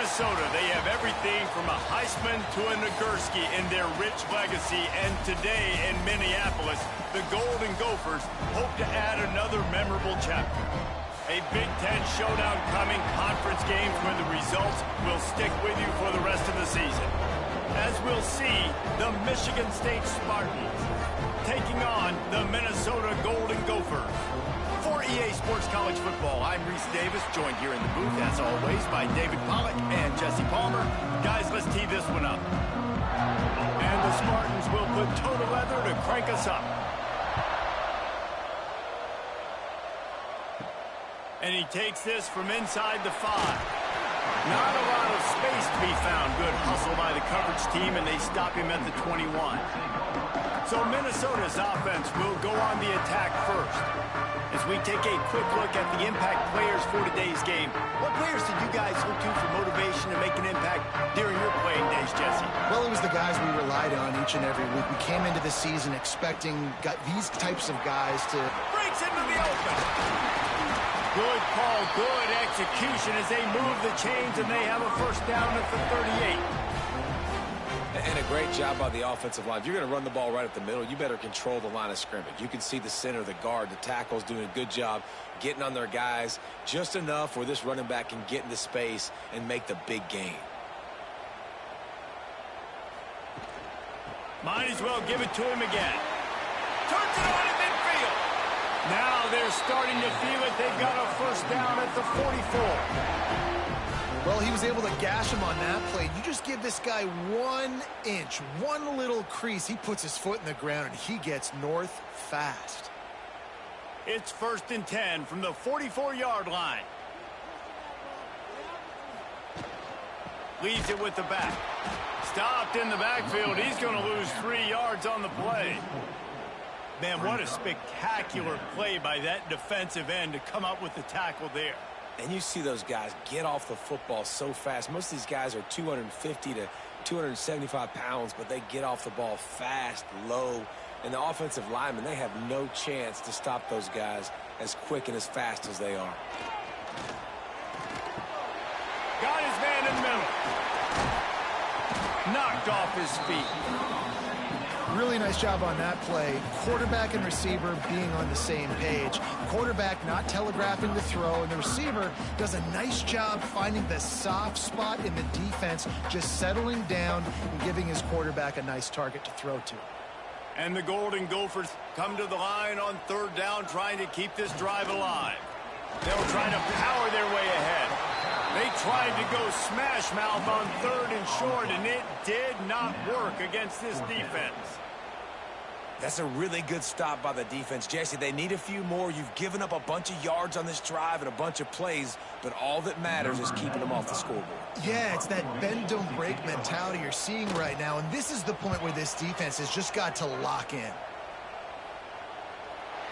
Minnesota, they have everything from a Heisman to a Nagurski in their rich legacy. And today in Minneapolis, the Golden Gophers hope to add another memorable chapter. A Big Ten showdown coming, conference games where the results will stick with you for the rest of the season. As we'll see, the Michigan State Spartans taking on the Minnesota Golden Gophers. For EA Sports College Football, I'm Reese Davis, joined here in the booth, as always, by David Pollack and Jesse Palmer. Guys, let's tee this one up. And the Spartans will put toe to leather to crank us up. And he takes this from inside the 5. Not a lot of space to be found. Good hustle by the coverage team, and they stop him at the 21. So Minnesota's offense will go on the attack first. As we take a quick look at the impact players for today's game, what players did you guys look to for motivation to make an impact during your playing days, Jesse? Well, it was the guys we relied on each and every week. We came into the season expecting these types of guys to... Breaks into the open. Good call, good execution as they move the chains, and they have a first down at the 38. And a great job by the offensive line. If you're going to run the ball right at the middle, you better control the line of scrimmage. You can see the center, the guard, the tackles doing a good job getting on their guys just enough where this running back can get into space and make the big gain. Might as well give it to him again. Turns it on at midfield. Now they're starting to feel it. They've got a first down at the 44. Well, he was able to gash him on that play. You just give this guy 1 inch, one little crease. He puts his foot in the ground, and he gets north fast. It's 1st and 10 from the 44-yard line. Leaves it with the back. Stopped in the backfield. He's going to lose 3 yards on the play. Man, what a spectacular play by that defensive end to come up with the tackle there. And you see those guys get off the football so fast. Most of these guys are 250 to 275 pounds, but they get off the ball fast, low. And the offensive linemen, they have no chance to stop those guys as quick and as fast as they are. Got his man in the middle. Knocked off his feet. Really nice job on that play. Quarterback and receiver being on the same page. Quarterback not telegraphing the throw, and the receiver does a nice job finding the soft spot in the defense, just settling down and giving his quarterback a nice target to throw to. And the Golden Gophers come to the line on 3rd down, trying to keep this drive alive. They'll try to power their way ahead. They tried to go smash mouth on 3rd and short, and it did not work against this defense. That's a really good stop by the defense. Jesse, they need a few more. You've given up a bunch of yards on this drive and a bunch of plays, but all that matters is keeping them off the scoreboard. Yeah, it's that bend, don't break mentality you're seeing right now, and this is the point where this defense has just got to lock in.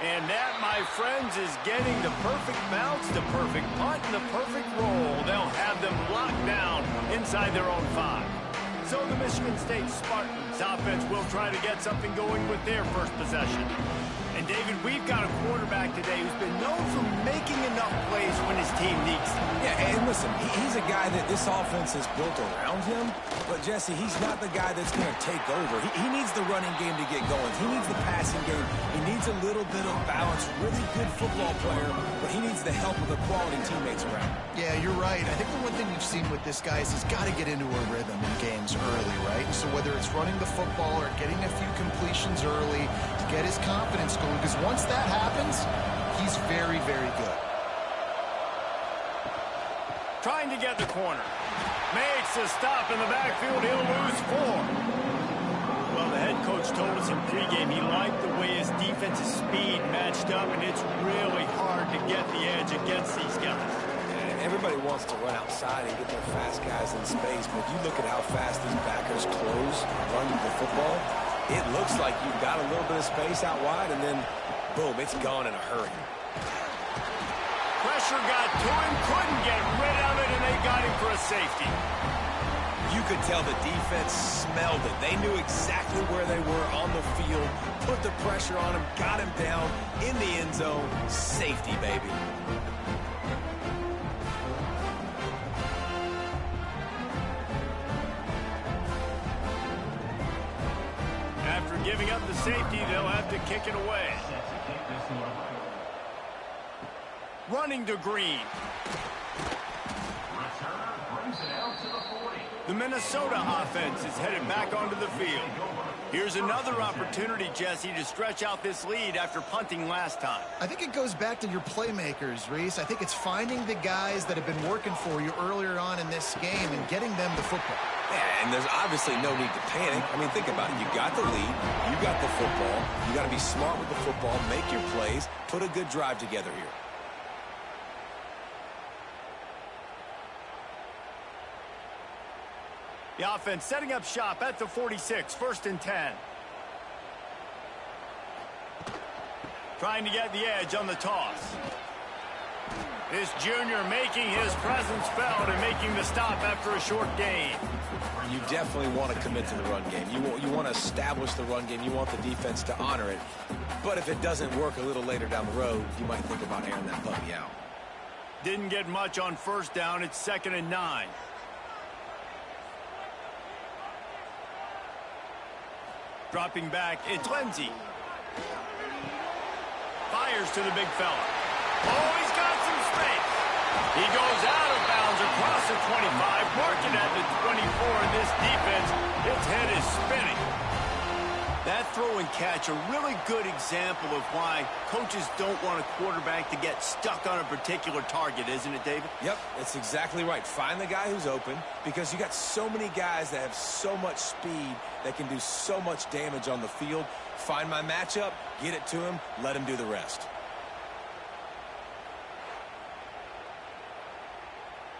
And that, my friends, is getting the perfect bounce, the perfect punt, and the perfect roll. They'll have them locked down inside their own 5. So the Michigan State Spartans offense will try to get something going with their first possession. And, David, we've got a quarterback today who's been known for making enough plays when his team needs them. Yeah, and listen, he's a guy that this offense is built around him. But, Jesse, he's not the guy that's going to take over. He needs the running game to get going. He needs the passing game. He needs a little bit of balance. Really good football player, but he needs the help of the quality teammates around him. Yeah, you're right. I think the one thing we've seen with this guy is he's got to get into a rhythm in games early, right? So whether it's running the football or getting a few completions early to get his confidence going, because once that happens, he's very, very good. Trying to get the corner. Makes a stop in the backfield. He'll lose 4. Well, the head coach told us in pregame he liked the way his defensive speed matched up, and it's really hard to get the edge against these guys. Everybody wants to run outside and get their fast guys in space, but if you look at how fast these backers close, run the football, it looks like you've got a little bit of space out wide, and then, boom, it's gone in a hurry. Pressure got to him, couldn't get rid of it, and they got him for a safety. You could tell the defense smelled it. They knew exactly where they were on the field, put the pressure on him, got him down in the end zone. Safety, baby. giving up the safety, they'll have to kick it away. Running to Green. The Minnesota offense is headed back onto the field. Here's another opportunity, Jesse, to stretch out this lead after punting last time. I think it goes back to your playmakers, Reese. I think it's finding the guys that have been working for you earlier on in this game and getting them the football. Yeah, and there's obviously no need to panic. I mean, think about it. You got the lead. You got the football. You got to be smart with the football, make your plays, put a good drive together here. The offense setting up shop at the 46, 1st and 10. Trying to get the edge on the toss. This junior making his presence felt and making the stop after a short gain. You definitely want to commit to the run game. You want to establish the run game. You want the defense to honor it. But if it doesn't work a little later down the road, you might think about airing that puppy out. Didn't get much on 1st down. It's 2nd and 9. Dropping back, it's Lindsey. Fires to the big fella. Oh, he's got some space. He goes out of bounds across the 25, marking at the 24, and this defense, its head is spinning. That throw and catch, a really good example of why coaches don't want a quarterback to get stuck on a particular target, isn't it, David? Yep, that's exactly right. Find the guy who's open, because you got so many guys that have so much speed that can do so much damage on the field. Find my matchup, get it to him, let him do the rest.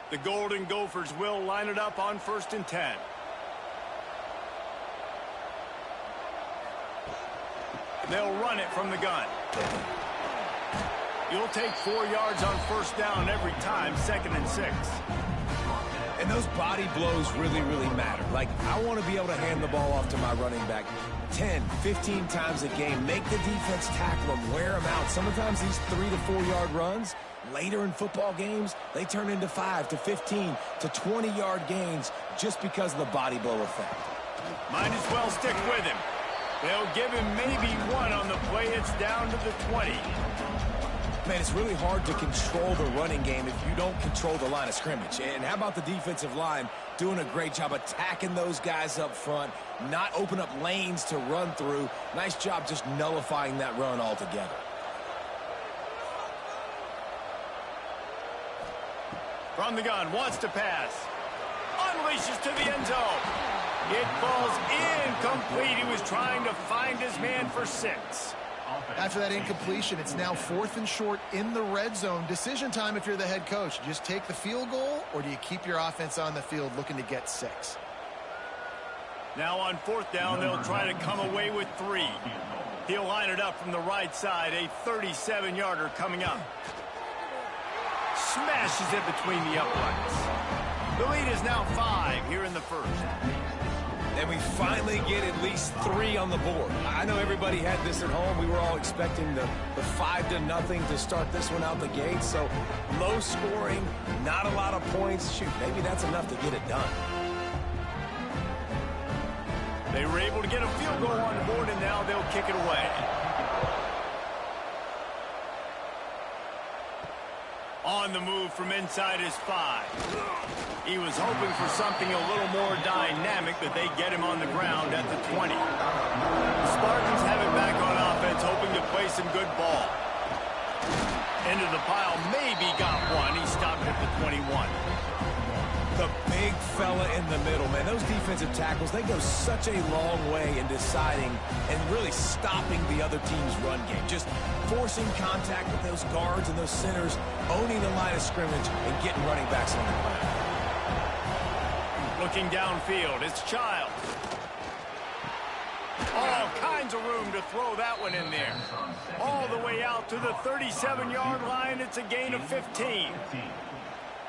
The Golden Gophers will line it up on 1st and 10. They'll run it from the gun. You'll take 4 yards on 1st down every time, 2nd and 6. And those body blows really, really matter. Like, I want to be able to hand the ball off to my running back 10, 15 times a game. Make the defense tackle them, wear them out. Sometimes these 3 to 4 yard runs, later in football games, they turn into 5 to 15 to 20-yard gains just because of the body blow effect. Might as well stick with him. They'll give him maybe 1 on the play. It's down to the 20. Man, it's really hard to control the running game if you don't control the line of scrimmage. And how about the defensive line doing a great job attacking those guys up front, not open up lanes to run through. Nice job just nullifying that run altogether. From the gun, wants to pass. Unleashes to the end zone. It falls incomplete. He was trying to find his man for 6. After that incompletion, it's now 4th and short in the red zone. Decision time if you're the head coach. Just take the field goal, or do you keep your offense on the field looking to get 6? Now on 4th down, they'll try to come away with 3. He'll line it up from the right side. A 37-yarder coming up. Smashes it between the uprights. The lead is now 5 here in the 1st. And we finally get at least 3 on the board. I know everybody had this at home. We were all expecting the 5-0 to start this one out the gate. So low scoring, not a lot of points. Shoot, maybe that's enough to get it done. They were able to get a field goal on the board, and now they'll kick it away. On the move from inside his 5. He was hoping for something a little more dynamic, but they get him on the ground at the 20. The Spartans have it back on offense, hoping to play some good ball. Into the pile, maybe got 1. He stopped at the 21. The big fella in the middle, man. Those defensive tackles, they go such a long way in deciding and really stopping the other team's run game. Just forcing contact with those guards and those centers, owning the line of scrimmage, and getting running backs on the ground. Looking downfield, it's Child. All kinds of room to throw that one in there. All the way out to the 37-yard line. It's a gain of 15.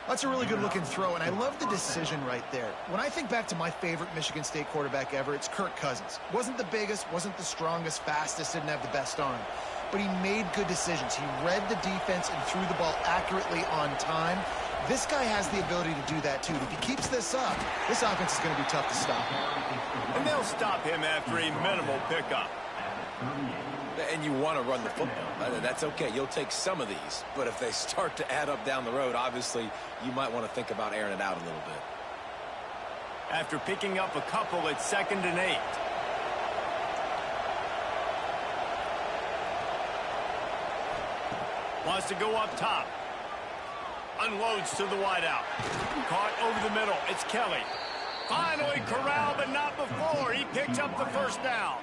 That's a really good-looking throw, and I love the decision right there. When I think back to my favorite Michigan State quarterback ever, it's Kirk Cousins. Wasn't the biggest, wasn't the strongest, fastest, didn't have the best arm. But he made good decisions. He read the defense and threw the ball accurately on time. This guy has the ability to do that, too. If he keeps this up, this offense is going to be tough to stop. And they'll stop him after a minimal pickup. And you want to run the football. That's okay. You'll take some of these. But if they start to add up down the road, obviously, you might want to think about airing it out a little bit. After picking up a couple, it's 2nd and 8. Wants to go up top. Unloads to the wideout. Caught over the middle. It's Kelly. Finally corralled, but not before. He picks up the first down.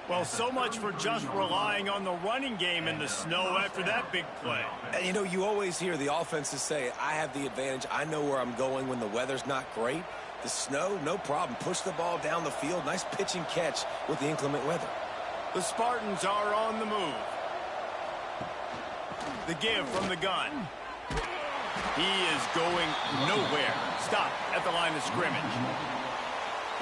Well, so much for just relying on the running game in the snow after that big play. And, you know, you always hear the offenses say, I have the advantage. I know where I'm going when the weather's not great. The snow, no problem. Push the ball down the field. Nice pitch and catch with the inclement weather. The Spartans are on the move. The give from the gun. He is going nowhere. Stop at the line of scrimmage.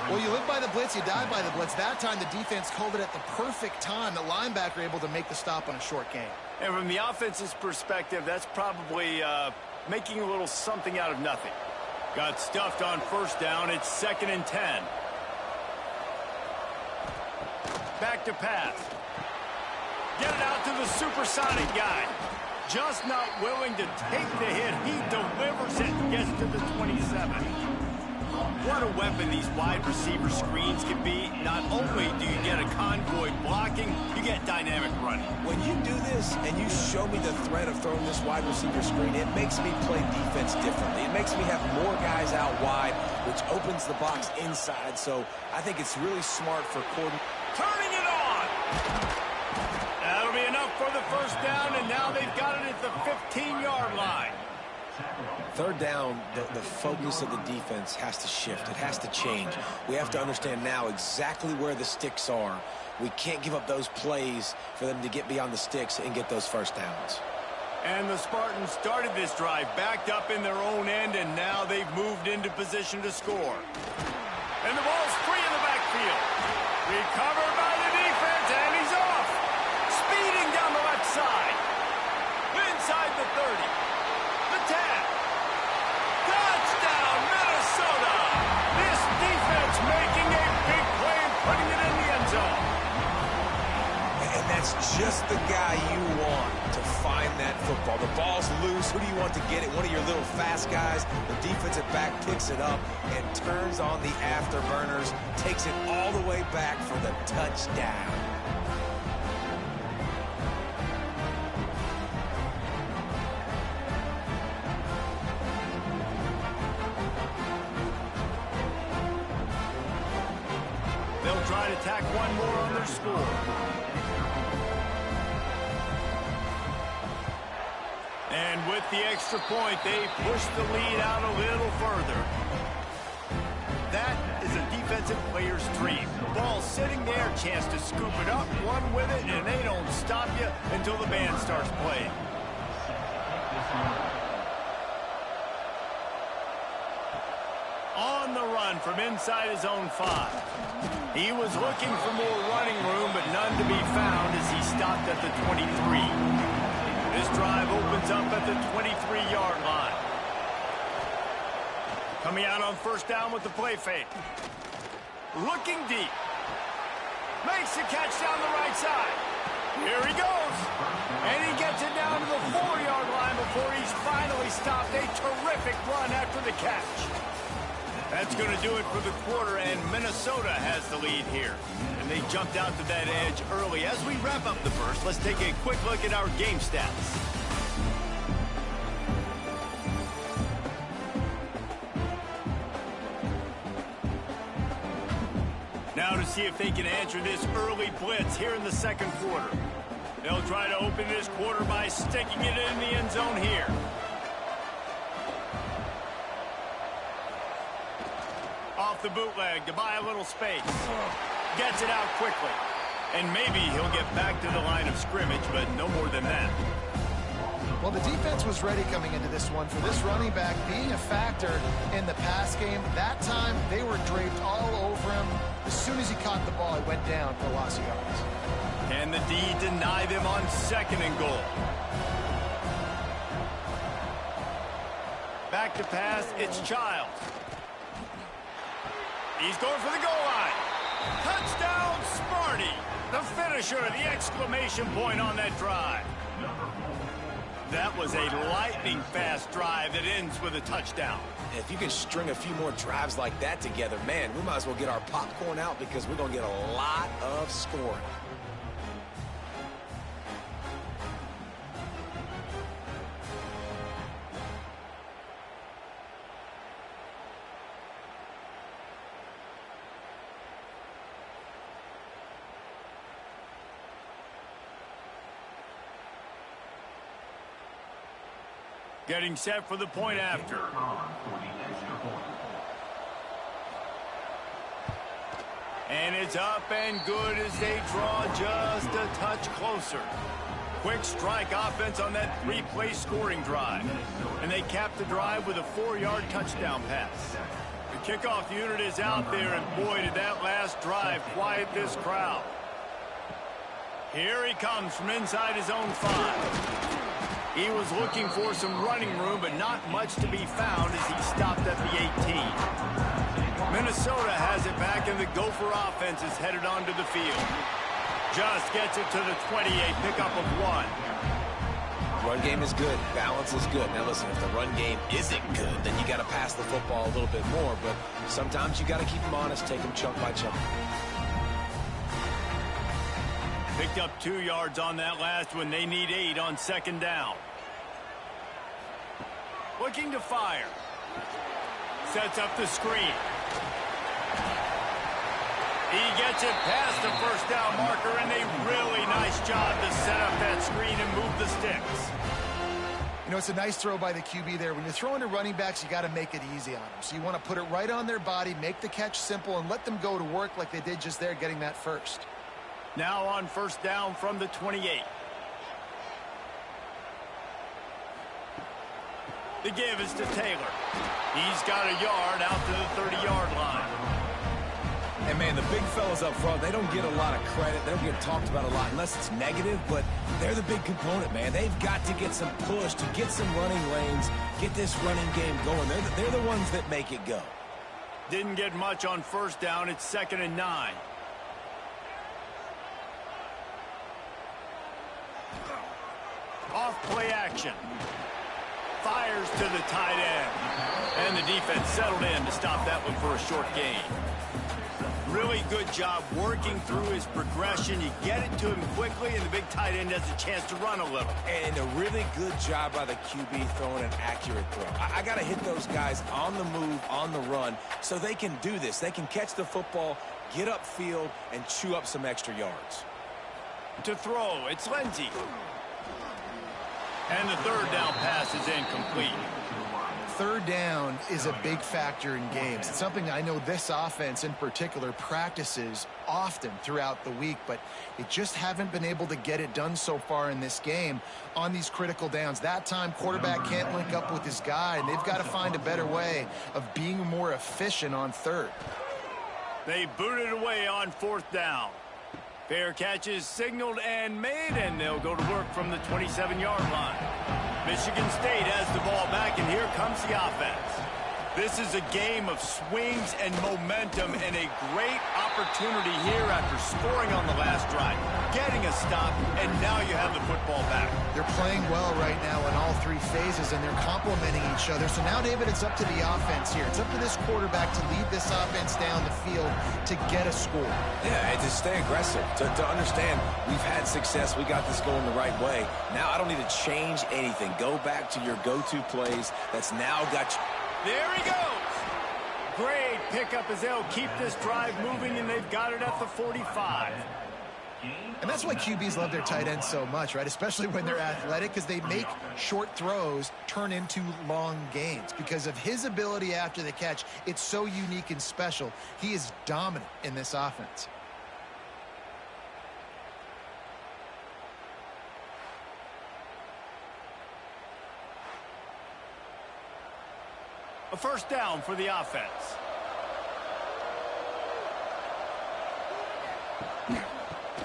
Well, you live by the blitz, you die by the blitz. That time, the defense called it at the perfect time. The linebacker able to make the stop on a short gain. And from the offense's perspective, that's probably making a little something out of nothing. Got stuffed on first down. It's 2nd and 10. Back to pass. Get it out to the supersonic guy. Just not willing to take the hit. He delivers it and gets to the 27. What a weapon these wide receiver screens can be. Not only do you get a convoy blocking, you get dynamic running. When you do this and you show me the threat of throwing this wide receiver screen, it makes me play defense differently. It makes me have more guys out wide, which opens the box inside. So I think it's really smart for Corden. Turning it on. That'll be enough for the first down, and now they've got it at the 15-yard line. Third down, the focus of the defense has to shift. It has to change. We have to understand now exactly where the sticks are. We can't give up those plays for them to get beyond the sticks and get those first downs. And the Spartans started this drive backed up in their own end, and now they've moved into position to score. And the ball's free in the backfield. Recovered by the defense, and he's off. Speeding down the left side. Inside the 30. The 10. Touchdown, Minnesota! This defense making a big play and putting it in the end zone. And that's just the guy you want to find that football. The ball's loose. Who do you want to get it? One of your little fast guys. The defensive back picks it up and turns on the afterburners, takes it all the way back for the touchdown. They'll try to tack one more on their score. And with the extra point, they push the lead out a little further. That is a defensive player's dream. Ball sitting there, chance to scoop it up, run with it, and they don't stop you until the band starts playing. On the run from inside his own 5. He was looking for more running room, but none to be found as he stopped at the 23. This drive opens up at the 23-yard line. Coming out on first down with the play fake. Looking deep. Makes the catch down the right side. Here he goes. And he gets it down to the 4-yard line before he's finally stopped. A terrific run after the catch. That's going to do it for the quarter, and Minnesota has the lead here. And they jumped out to that edge early. As we wrap up the first, let's take a quick look at our game stats. Now to see if they can answer this early blitz here in the second quarter. They'll try to open this quarter by sticking it in the end zone here. Off the bootleg to buy a little space. Gets it out quickly. And maybe he'll get back to the line of scrimmage, but no more than that. Well, the defense was ready coming into this one for this running back being a factor in the pass game. That time, they were draped all over him. As soon as he caught the ball, he went down for loss of yards. Can the D deny them on 2nd and goal? to pass. It's Childs. He's going for the goal line. Touchdown, Smarty. The finisher, the exclamation point on that drive. That was a lightning-fast drive that ends with a touchdown. If you can string a few more drives like that together, man, we might as well get our popcorn out because we're going to get a lot of scoring. Getting set for the point after. And it's up and good as they draw just a touch closer. Quick strike offense on that three-play scoring drive. And they cap the drive with a 4-yard touchdown pass. The kickoff unit is out there, and boy, did that last drive quiet this crowd. Here he comes from inside his own 5. He was looking for some running room, but not much to be found as he stopped at the 18. Minnesota has it back, and the Gopher offense is headed onto the field. Just gets it to the 28, pickup of 1. Run game is good. Balance is good. Now, listen, if the run game isn't good, then you got to pass the football a little bit more, but sometimes you got to keep them honest, take them chunk by chunk. Picked up 2 yards on that last one. They need 8 on second down. Looking to fire. Sets up the screen. He gets it past the first down marker, and a really nice job to set up that screen and move the sticks. You know, it's a nice throw by the QB there. When you're throwing to running backs, you got to make it easy on them. So you want to put it right on their body, make the catch simple, and let them go to work like they did just there, getting that first. Now on first down from the 28. The give is to Taylor. He's got a yard out to the 30-yard line. And, man, the big fellas up front, they don't get a lot of credit. They don't get talked about a lot unless it's negative, but they're the big component, man. They've got to get some push, to get some running lanes, get this running game going. They're the ones that make it go. Didn't get much on first down. It's 2nd and 9. Off play action. Fires to the tight end. And the defense settled in to stop that one for a short gain. Really good job working through his progression. You get it to him quickly, and the big tight end has a chance to run a little. And a really good job by the QB throwing an accurate throw. I got to hit those guys on the move, on the run, so they can do this. They can catch the football, get upfield, and chew up some extra yards. To throw, it's Lindsey. And the third down pass is incomplete. Third down is a big factor in games. It's something I know this offense in particular practices often throughout the week, but they just haven't been able to get it done so far in this game on these critical downs. That time, quarterback can't link up with his guy, and they've got to find a better way of being more efficient on third. They booted away on fourth down. Fair catch is signaled and made, and they'll go to work from the 27-yard line. Michigan State has the ball back, and here comes the offense. This is a game of swings and momentum, and a great opportunity here after scoring on the last drive, getting a stop, and now you have the football back. They're playing well right now in all 3 phases, and they're complementing each other. So now, David, it's up to the offense here. It's up to this quarterback to lead this offense down the field to get a score. Yeah, and to stay aggressive, to understand we've had success, we got this going the right way. Now I don't need to change anything. Go back to your go-to plays. That's now got you. There he goes. Great pickup as they'll keep this drive moving, and they've got it at the 45. And that's why QBs love their tight ends so much, right? Especially when they're athletic, because they make short throws turn into long gains. Because of his ability after the catch, it's so unique and special. He is dominant in this offense. A first down for the offense.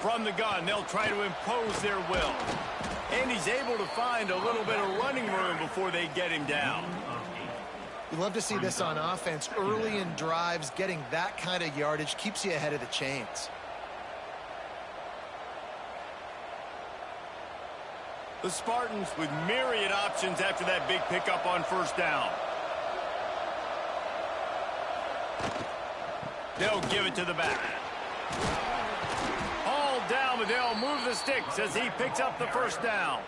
From the gun, they'll try to impose their will. And he's able to find a little bit of running room before they get him down. You love to see this on offense. Early in drives, getting that kind of yardage keeps you ahead of the chains. The Spartans with myriad options after that big pickup on first down. They'll give it to the back. All down, but they'll move the sticks as he picks up the first down.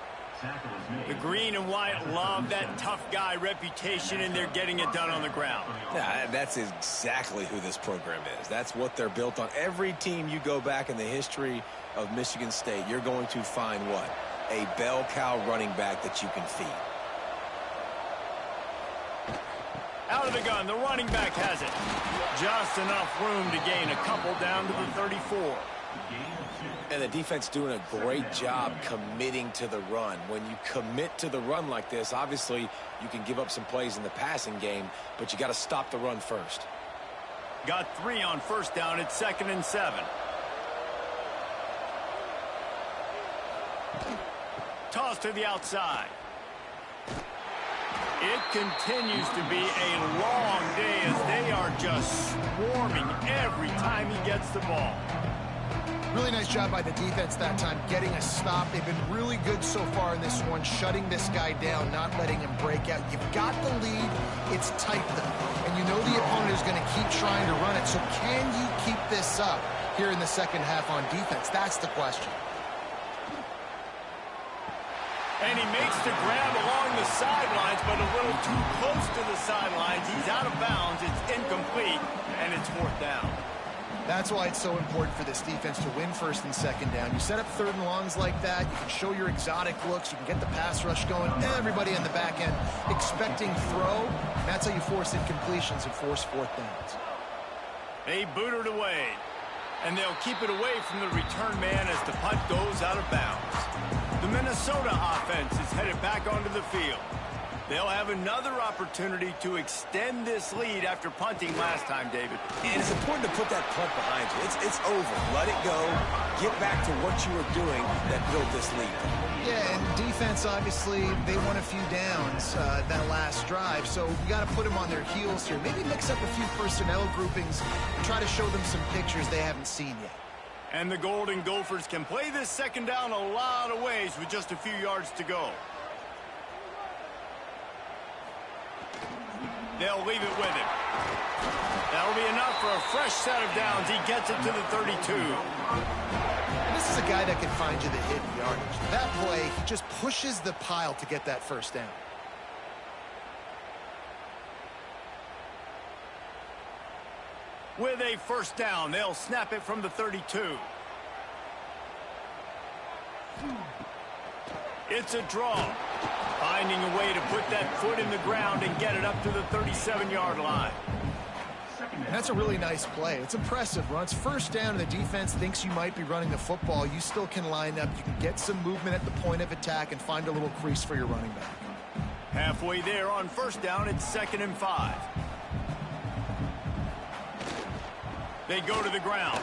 The green and white love that tough guy reputation, and they're getting it done on the ground. Yeah, that's exactly who this program is. That's what they're built on. Every team you go back in the history of Michigan State, you're going to find what? A bell cow running back that you can feed. Out of the gun, the running back has it. Just enough room to gain a couple down to the 34. And the defense doing a great job committing to the run. When you commit to the run like this, obviously you can give up some plays in the passing game, but you got to stop the run first. Got 3 on first down. It's 2nd and 7. Toss to the outside. It continues to be a long day as they are just swarming every time he gets the ball. Really nice job by the defense that time, getting a stop. They've been really good so far in this one, shutting this guy down, not letting him break out. You've got the lead. It's tight, though. And you know the opponent is going to keep trying to run it. So can you keep this up here in the second half on defense? That's the question. And he makes the grab along the sidelines, but a little too close to the sidelines. He's out of bounds. It's incomplete, and it's 4th down. That's why it's so important for this defense to win 1st and 2nd down. You set up 3rd and longs like that. You can show your exotic looks. You can get the pass rush going. Everybody in the back end expecting throw. That's how you force incompletions and force 4th downs. They boot it away, and they'll keep it away from the return man as the punt goes out of bounds. The Minnesota offense is headed back onto the field. They'll have another opportunity to extend this lead after punting last time, David. And it's important to put that punt behind you. It's over. Let it go. Get back to what you were doing that built this lead. Yeah, and defense, obviously, they won a few downs that last drive, so you got to put them on their heels here. Maybe mix up a few personnel groupings and try to show them some pictures they haven't seen yet. And the Golden Gophers can play this 2nd down a lot of ways with just a few yards to go. They'll leave it with him. That'll be enough for a fresh set of downs. He gets it to the 32. And this is a guy that can find you the hidden yardage. That play, he just pushes the pile to get that 1st down. With a 1st down, they'll snap it from the 32. It's a draw. Finding a way to put that foot in the ground and get it up to the 37-yard line. And that's a really nice play. It's impressive. Runs 1st down and the defense thinks you might be running the football. You still can line up. You can get some movement at the point of attack and find a little crease for your running back. Halfway there on 1st down, it's 2nd and 5. They go to the ground.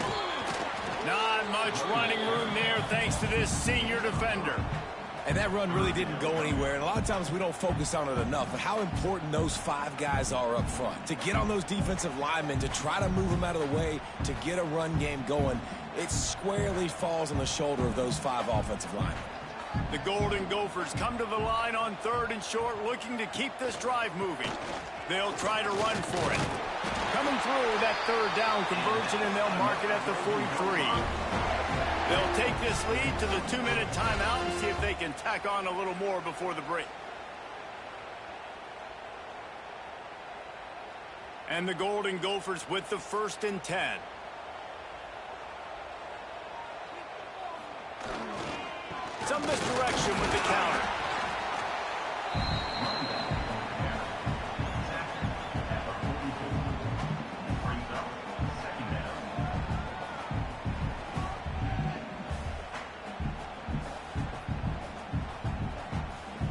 Not much running room there thanks to this senior defender. And that run really didn't go anywhere. And a lot of times we don't focus on it enough. But how important those 5 guys are up front. To get on those defensive linemen, to try to move them out of the way, to get a run game going, it squarely falls on the shoulder of those 5 offensive linemen. The Golden Gophers come to the line on 3rd and short, looking to keep this drive moving. They'll try to run for it. Coming through that 3rd down conversion, and they'll mark it at the 43. They'll take this lead to the 2-minute timeout and see if they can tack on a little more before the break. And the Golden Gophers with the 1st and 10. Some misdirection with the counter.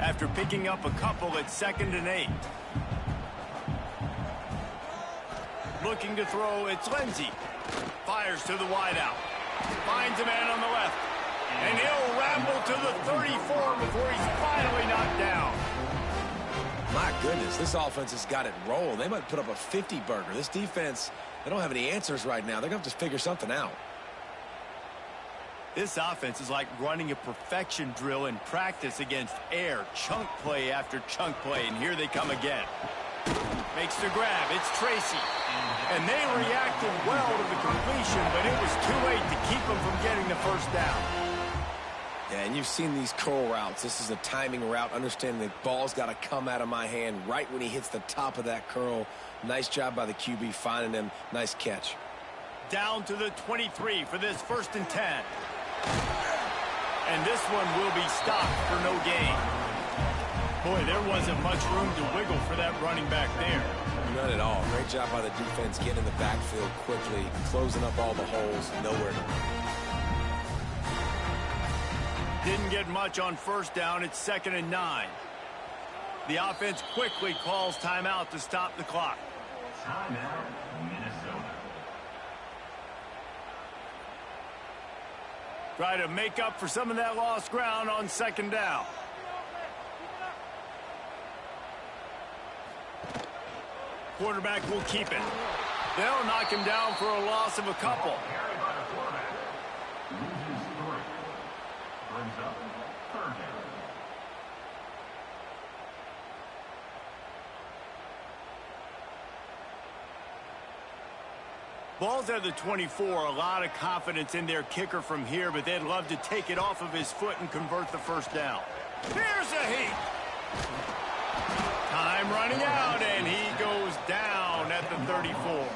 After picking up a couple at 2nd and 8. Looking to throw, it's Lindsey. Fires to the wideout. Finds a man on the left. And he'll ramble to the 34 before he's finally knocked down. My goodness, this offense has got it rolling. They might put up a 50-burger. This defense, they don't have any answers right now. They're going to have to figure something out. This offense is like running a perfection drill in practice against air. Chunk play after chunk play, and here they come again. Makes the grab. It's Tracy. And they reacted well to the completion, but it was too late to keep them from getting the first down. Yeah, and you've seen these curl routes. This is a timing route, understanding the ball's got to come out of my hand right when he hits the top of that curl. Nice job by the QB finding him. Nice catch. Down to the 23 for this 1st and 10. And this one will be stopped for no gain. Boy, there wasn't much room to wiggle for that running back there. None at all. Great job by the defense getting in the backfield quickly, closing up all the holes. Nowhere to go. Didn't get much on 1st down. It's 2nd and 9. The offense quickly calls timeout to stop the clock. Timeout, Minnesota. Try to make up for some of that lost ground on 2nd down. Quarterback will keep it. They'll knock him down for a loss of a couple. Brings up 3rd down. Ball's at the 24. A lot of confidence in their kicker from here, but they'd love to take it off of his foot and convert the 1st down. Here's a heat. Time running out, and he goes down at the 34.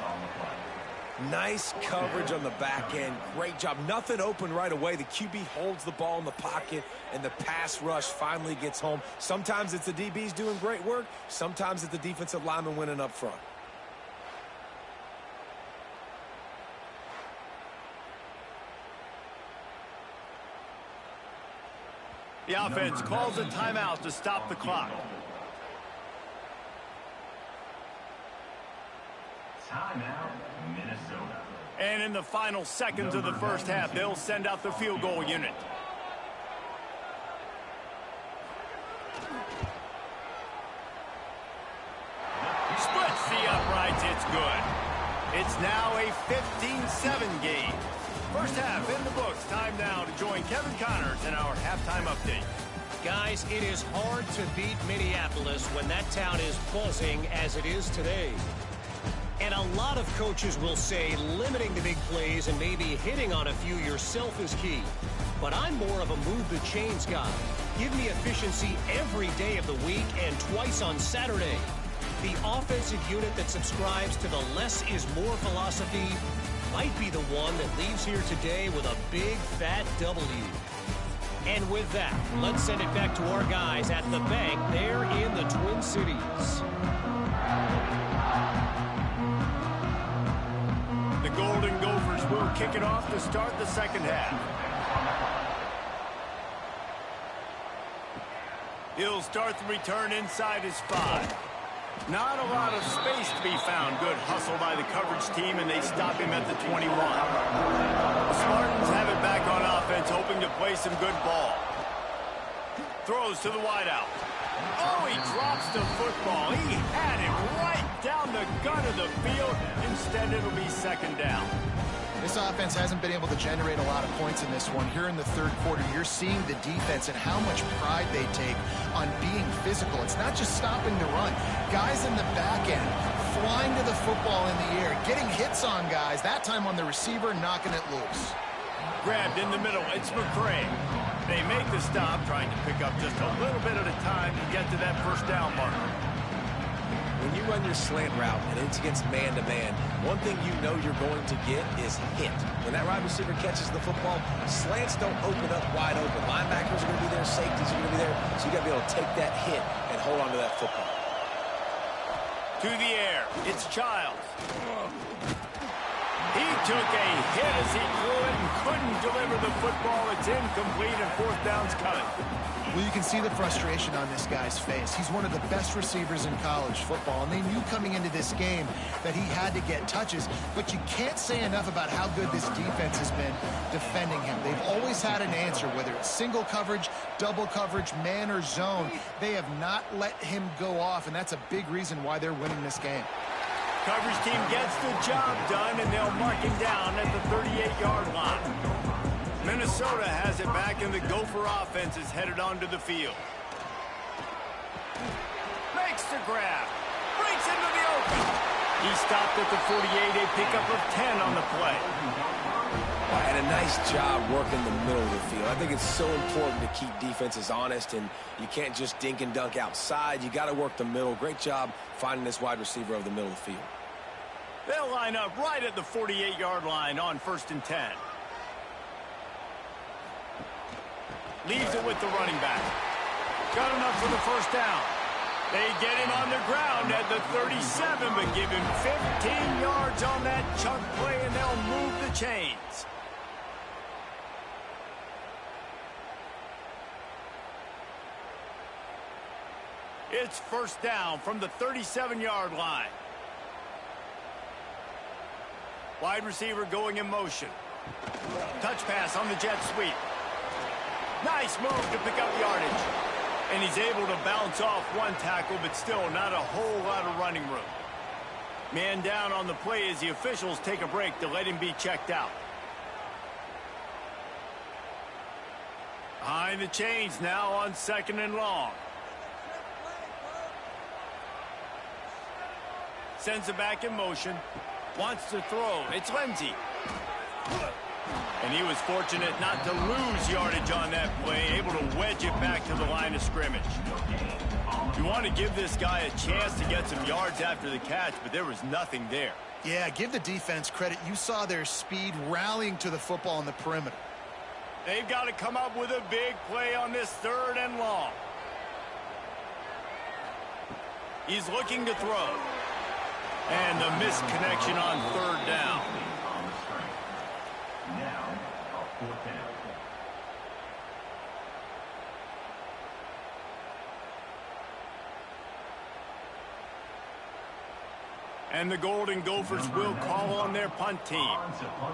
Nice coverage on the back end. Great job. Nothing open right away. The QB holds the ball in the pocket, and the pass rush finally gets home. Sometimes it's the DBs doing great work. Sometimes it's the defensive lineman winning up front. The offense calls a timeout to stop the clock. Timeout, Minnesota. And in the final seconds of the 1st half, they'll send out the field goal unit. Splits the uprights. It's good. It's now a 15-7 game. 1st half in the books. Time now to join Kevin Connors in our halftime update. Guys, it is hard to beat Minneapolis when that town is buzzing as it is today. And a lot of coaches will say limiting the big plays and maybe hitting on a few yourself is key. But I'm more of a move the chains guy. Give me efficiency every day of the week and twice on Saturday. The offensive unit that subscribes to the less is more philosophy might be the one that leaves here today with a big fat W. And with that, let's send it back to our guys at the bank there in the Twin Cities. The Golden Gophers will kick it off to start the 2nd half. He'll start the return inside his 5. Not a lot of space to be found. Good hustle by the coverage team, and they stop him at the 21. The Spartans have it back on offense, hoping to play some good ball. Throws to the wideout. Oh, he drops the football. He had him right down the gun of the field. Instead, it'll be 2nd down. This offense hasn't been able to generate a lot of points in this one. Here in the 3rd quarter, you're seeing the defense and how much pride they take on being physical. It's not just stopping the run. Guys in the back end flying to the football in the air, getting hits on guys, that time on the receiver, knocking it loose. Grabbed in the middle. It's McCray. They make the stop, trying to pick up just a little bit at a time to get to that 1st down marker. When you run your slant route and it's against man-to-man, one thing you know you're going to get is hit. When that wide receiver catches the football, slants don't open up wide open. Linebackers are going to be there, safeties are going to be there, so you got to be able to take that hit and hold on to that football. To the air, it's Childs. He took a hit as he threw it and couldn't deliver the football. It's incomplete and fourth down's coming. Well, you can see the frustration on this guy's face. He's one of the best receivers in college football, and they knew coming into this game that he had to get touches, but you can't say enough about how good this defense has been defending him. They've always had an answer, whether it's single coverage, double coverage, man or zone. They have not let him go off, and that's a big reason why they're winning this game. Coverage team gets the job done, and they'll mark him down at the 38-yard line. Minnesota has it back, and the Gopher offense is headed onto the field. Makes the grab. Breaks into the open. He stopped at the 48, a pickup of 10 on the play. And a nice job working the middle of the field. I think it's so important to keep defenses honest, and you can't just dink and dunk outside. You got to work the middle. Great job finding this wide receiver over the middle of the field. They'll line up right at the 48-yard line on 1st and 10. Leaves it with the running back. Got enough for the first down. They get him on the ground at the 37, but give him 15 yards on that chunk play, and they'll move the chains. It's first down from the 37-yard line. Wide receiver going in motion. Touch pass on the jet sweep. Nice move to pick up yardage. And he's able to bounce off one tackle, but still not a whole lot of running room. Man down on the play as the officials take a break to let him be checked out. Behind the chains now on 2nd and long. Sends it back in motion. Wants to throw. It's Lindsey. And he was fortunate not to lose yardage on that play, able to wedge it back to the line of scrimmage. You want to give this guy a chance to get some yards after the catch, but there was nothing there. Yeah, give the defense credit. You saw their speed rallying to the football on the perimeter. They've got to come up with a big play on this 3rd and long. He's looking to throw. And the misconnection on 3rd down. Now, a 4th down. And the Golden Gophers will call on their punt team.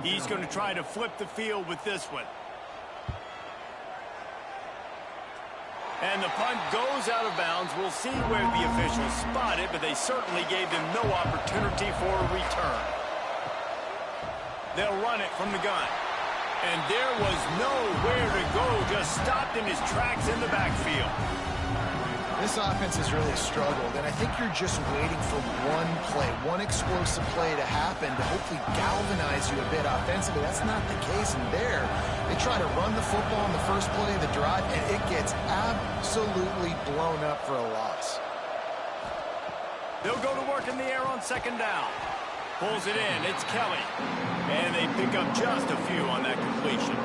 He's going to try to flip the field with this one. And the punt goes out of bounds. We'll see where the officials spot it, but they certainly gave them no opportunity for a return. They'll run it from the gun. And there was nowhere to go, just stopped in his tracks in the backfield. This offense has really struggled, and I think you're just waiting for one play, one explosive play to happen to hopefully galvanize you a bit offensively. That's not the case in there. They try to run the football in the first play of the drive, and it gets absolutely blown up for a loss. They'll go to work in the air on 2nd down. Pulls it in. It's Kelly. And they pick up just a few on that completion.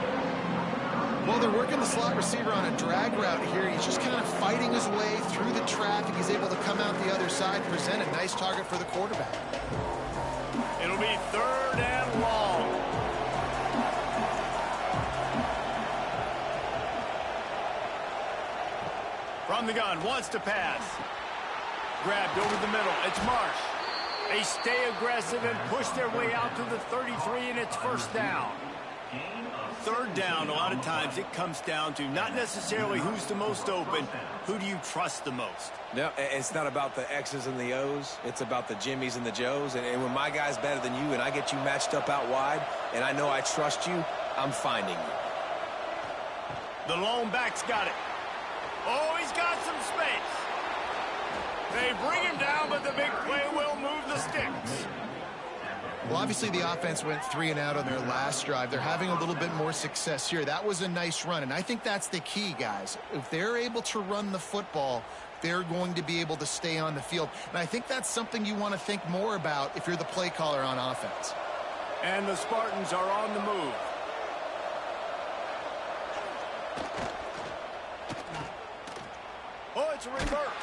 Well, they're working the slot receiver on a drag route here. He's just kind of fighting his way through the traffic. He's able to come out the other side, present a nice target for the quarterback. It'll be 3rd and long. From the gun, wants to pass. Grabbed over the middle. It's Marsh. They stay aggressive and push their way out to the 33, and it's first down. 3rd down, a lot of times it comes down to not necessarily who's the most open, who do you trust the most? No, it's not about the X's and the O's. It's about the Jimmies and the Joes. And when my guy's better than you and I get you matched up out wide and I know I trust you, I'm finding you. The lone back's got it. Oh, he's got some space. They bring him down, but the big play will move the sticks. Well, obviously the offense went 3 and out on their last drive. They're having a little bit more success here. That was a nice run, and I think that's the key, guys. If they're able to run the football, they're going to be able to stay on the field. And I think that's something you want to think more about if you're the play caller on offense. And the Spartans are on the move. Oh, it's a reverse.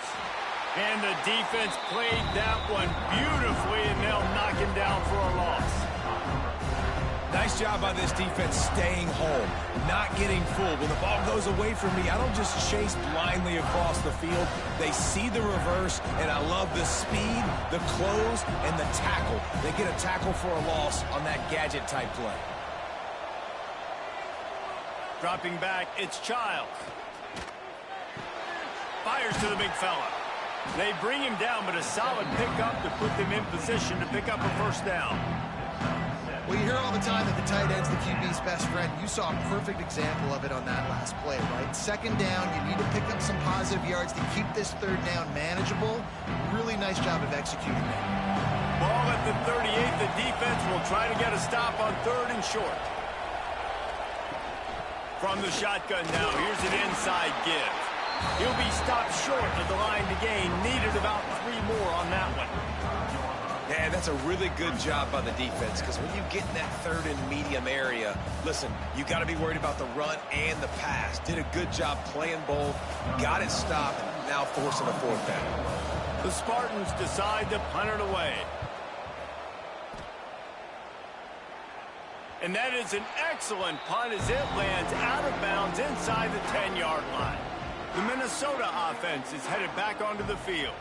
And the defense played that one beautifully, and they'll knock him down for a loss. Nice job by this defense staying home, not getting fooled. When the ball goes away from me, I don't just chase blindly across the field. They see the reverse, and I love the speed, the close, and the tackle. They get a tackle for a loss on that gadget-type play. Dropping back, it's Childs. Fires to the big fella. They bring him down, but a solid pickup to put them in position to pick up a first down. Well, you hear all the time that the tight end's the QB's best friend. You saw a perfect example of it on that last play, right? Second down, you need to pick up some positive yards to keep this third down manageable. Really nice job of executing that. Ball at the 38. The defense will try to get a stop on 3rd and short. From the shotgun now, here's an inside give. He'll be stopped short of the line to gain. Needed about 3 more on that one. Yeah, that's a really good job by the defense, because when you get in that 3rd and medium area, listen, you got to be worried about the run and the pass. Did a good job playing both, got it stopped, now forcing a 4th down. The Spartans decide to punt it away. And that is an excellent punt as it lands out of bounds inside the 10-yard line. The Minnesota offense is headed back onto the field.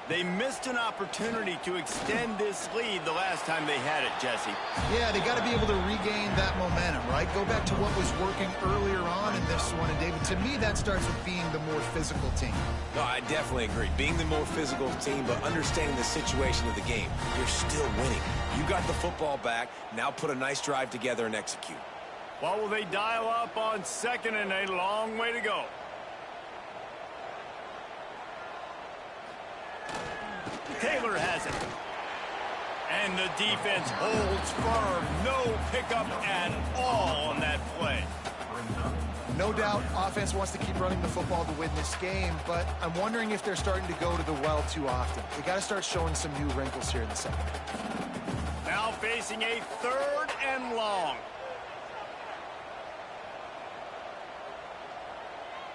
They missed an opportunity to extend this lead the last time they had it, Jesse. Yeah, they got to be able to regain that momentum, right? Go back to what was working earlier on in this one. And, David, to me, that starts with being the more physical team. No, I definitely agree. Being the more physical team, but understanding the situation of the game. You're still winning. You got the football back. Now put a nice drive together and execute. Well, will they dial up on 2nd and a long way to go? Taylor has it. And the defense holds firm. No pickup at all on that play. No doubt offense wants to keep running the football to win this game, but I'm wondering if they're starting to go to the well too often. They got to start showing some new wrinkles here in the second half. Now facing a 3rd and long.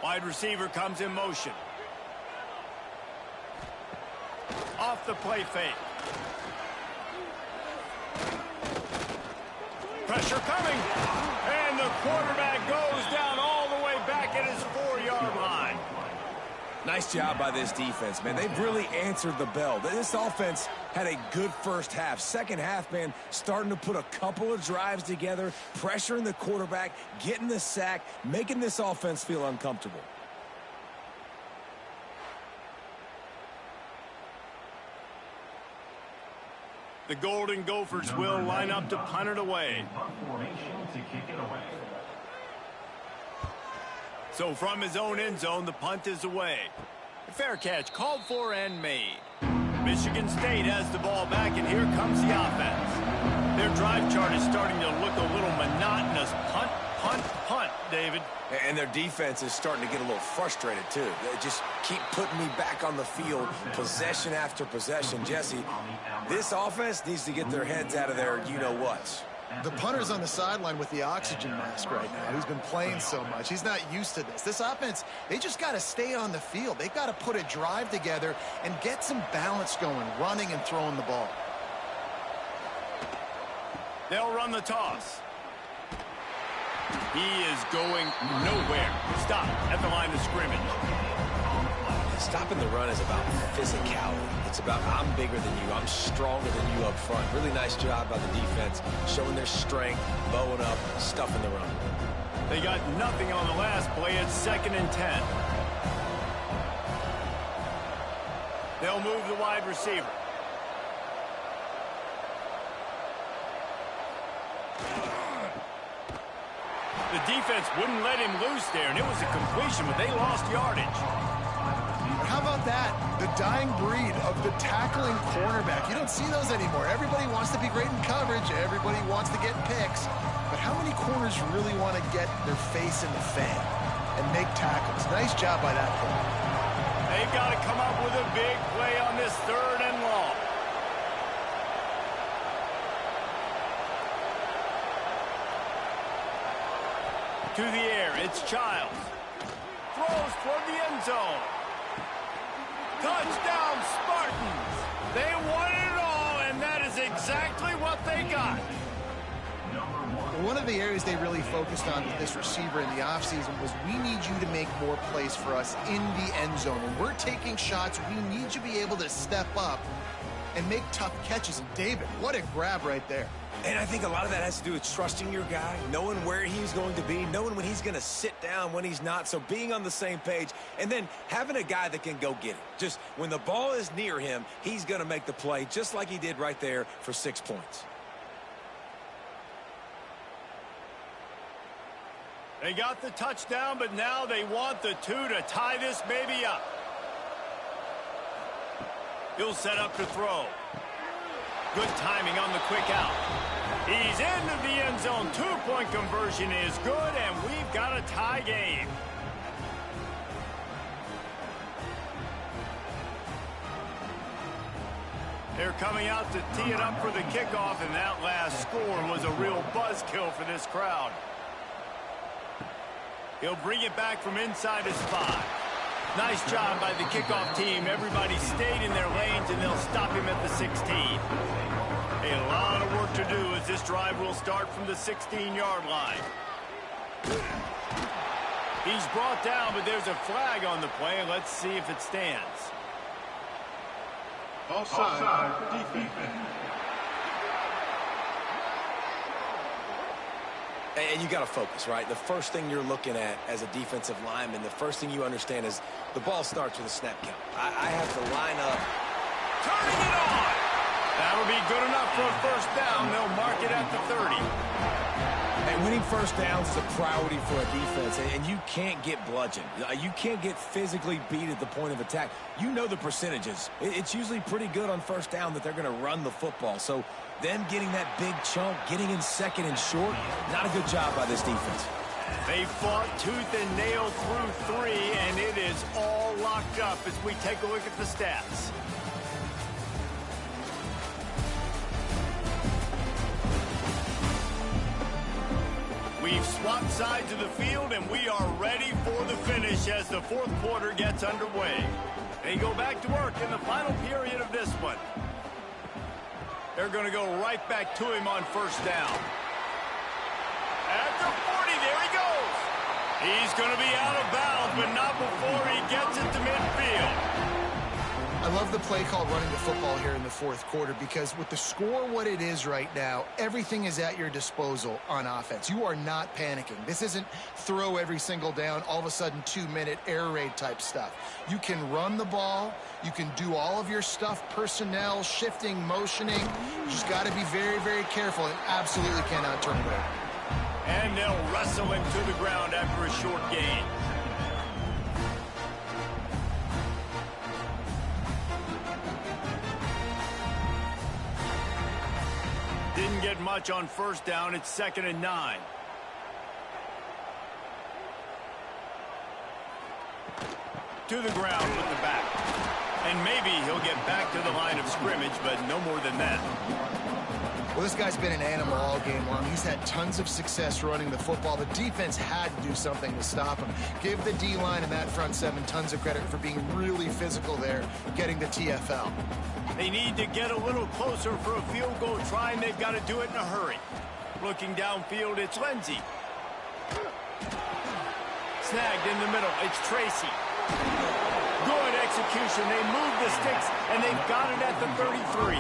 Wide receiver comes in motion. Off the play fake. Pressure coming. And the quarterback goes down all the way back at his 4-yard line. Nice job by this defense, man. They've really answered the bell. This offense had a good first half. Second half, man, starting to put a couple of drives together, pressuring the quarterback, getting the sack, making this offense feel uncomfortable. The Golden Gophers will line up to punt it away. So from his own end zone, the punt is away. A fair catch called for and made. Michigan State has the ball back, and here comes the offense. Their drive chart is starting to look a little monotonous. Punt, punt, punt, David. And their defense is starting to get a little frustrated, too. They just keep putting me back on the field, possession after possession. Jesse, this offense needs to get their heads out of their you-know-whats. The punter's on the sideline with the oxygen mask right now. He's been playing so much. He's not used to this. This offense, they just got to stay on the field. They've got to put a drive together and get some balance going, running and throwing the ball. They'll run the toss. He is going nowhere. Stop at the line of scrimmage. Stopping the run is about physicality. It's about I'm bigger than you. I'm stronger than you up front. Really nice job by the defense, showing their strength, bowing up, stuffing the run. They got nothing on the last play. It's 2nd and 10. They'll move the wide receiver. The defense wouldn't let him loose there, and it was a completion, but they lost yardage. How about that? The dying breed of the tackling cornerback. You don't see those anymore. Everybody wants to be great in coverage. Everybody wants to get picks. But how many corners really want to get their face in the fan and make tackles? Nice job by that play. They've got to come up with a big play on this 3rd and long. To the air, it's Childs. Throws toward the end zone. Touchdown, Spartans! They won it all, and that is exactly what they got. One of the areas they really focused on with this receiver in the offseason was we need you to make more plays for us in the end zone. When we're taking shots, we need you to be able to step up and make tough catches. And David, what a grab right there. And I think a lot of that has to do with trusting your guy, knowing where he's going to be, knowing when he's going to sit down, when he's not. So being on the same page, and then having a guy that can go get it. Just when the ball is near him, he's going to make the play, just like he did right there for 6 points. They got the touchdown, but now they want the 2 to tie this baby up. He'll set up to throw. Good timing on the quick out. He's into the end zone. 2-point conversion is good, and we've got a tie game. They're coming out to tee it up for the kickoff, and that last score was a real buzzkill for this crowd. He'll bring it back from inside his 5. Nice job by the kickoff team. Everybody stayed in their lanes, and they'll stop him at the 16. A lot of work to do as this drive will start from the 16-yard line. He's brought down, but there's a flag on the play. Let's see if it stands. Offside, defense. And you got to focus, right? The first thing you're looking at as a defensive lineman, the first thing you understand is the ball starts with a snap count. I have to line up. Turning it on! That'll be good enough for a first down. They'll mark it at the 30. And winning first downs is a priority for a defense, and you can't get bludgeoned. You can't get physically beat at the point of attack. You know the percentages. It's usually pretty good on first down that they're going to run the football. So them getting that big chunk, getting in second and short, not a good job by this defense. They fought tooth and nail through 3, and it is all locked up as we take a look at the stats. We've swapped sides of the field, and we are ready for the finish as the fourth quarter gets underway. They go back to work in the final period of this one. They're going to go right back to him on first down. At the 40, there he goes. He's going to be out of bounds, but not before he gets it to midfield. I love the play call running the football here in the fourth quarter because with the score what it is right now, everything is at your disposal on offense. You are not panicking. This isn't throw every single down, all of a sudden 2-minute air raid type stuff. You can run the ball. You can do all of your stuff, personnel, shifting, motioning. You just got to be very, very careful and absolutely cannot turn it over. And they'll wrestle him to the ground after a short gain. Didn't get much on first down. It's 2nd and 9. To the ground with the back. And maybe he'll get back to the line of scrimmage, but no more than that. Well, this guy's been an animal all game long. He's had tons of success running the football. The defense had to do something to stop him. Give the D-line and that front 7 tons of credit for being really physical there, getting the TFL. They need to get a little closer for a field goal try, and they've got to do it in a hurry. Looking downfield, it's Lindsey. Snagged in the middle, it's Tracy. Good execution. They move the sticks, and they've got it at the 33.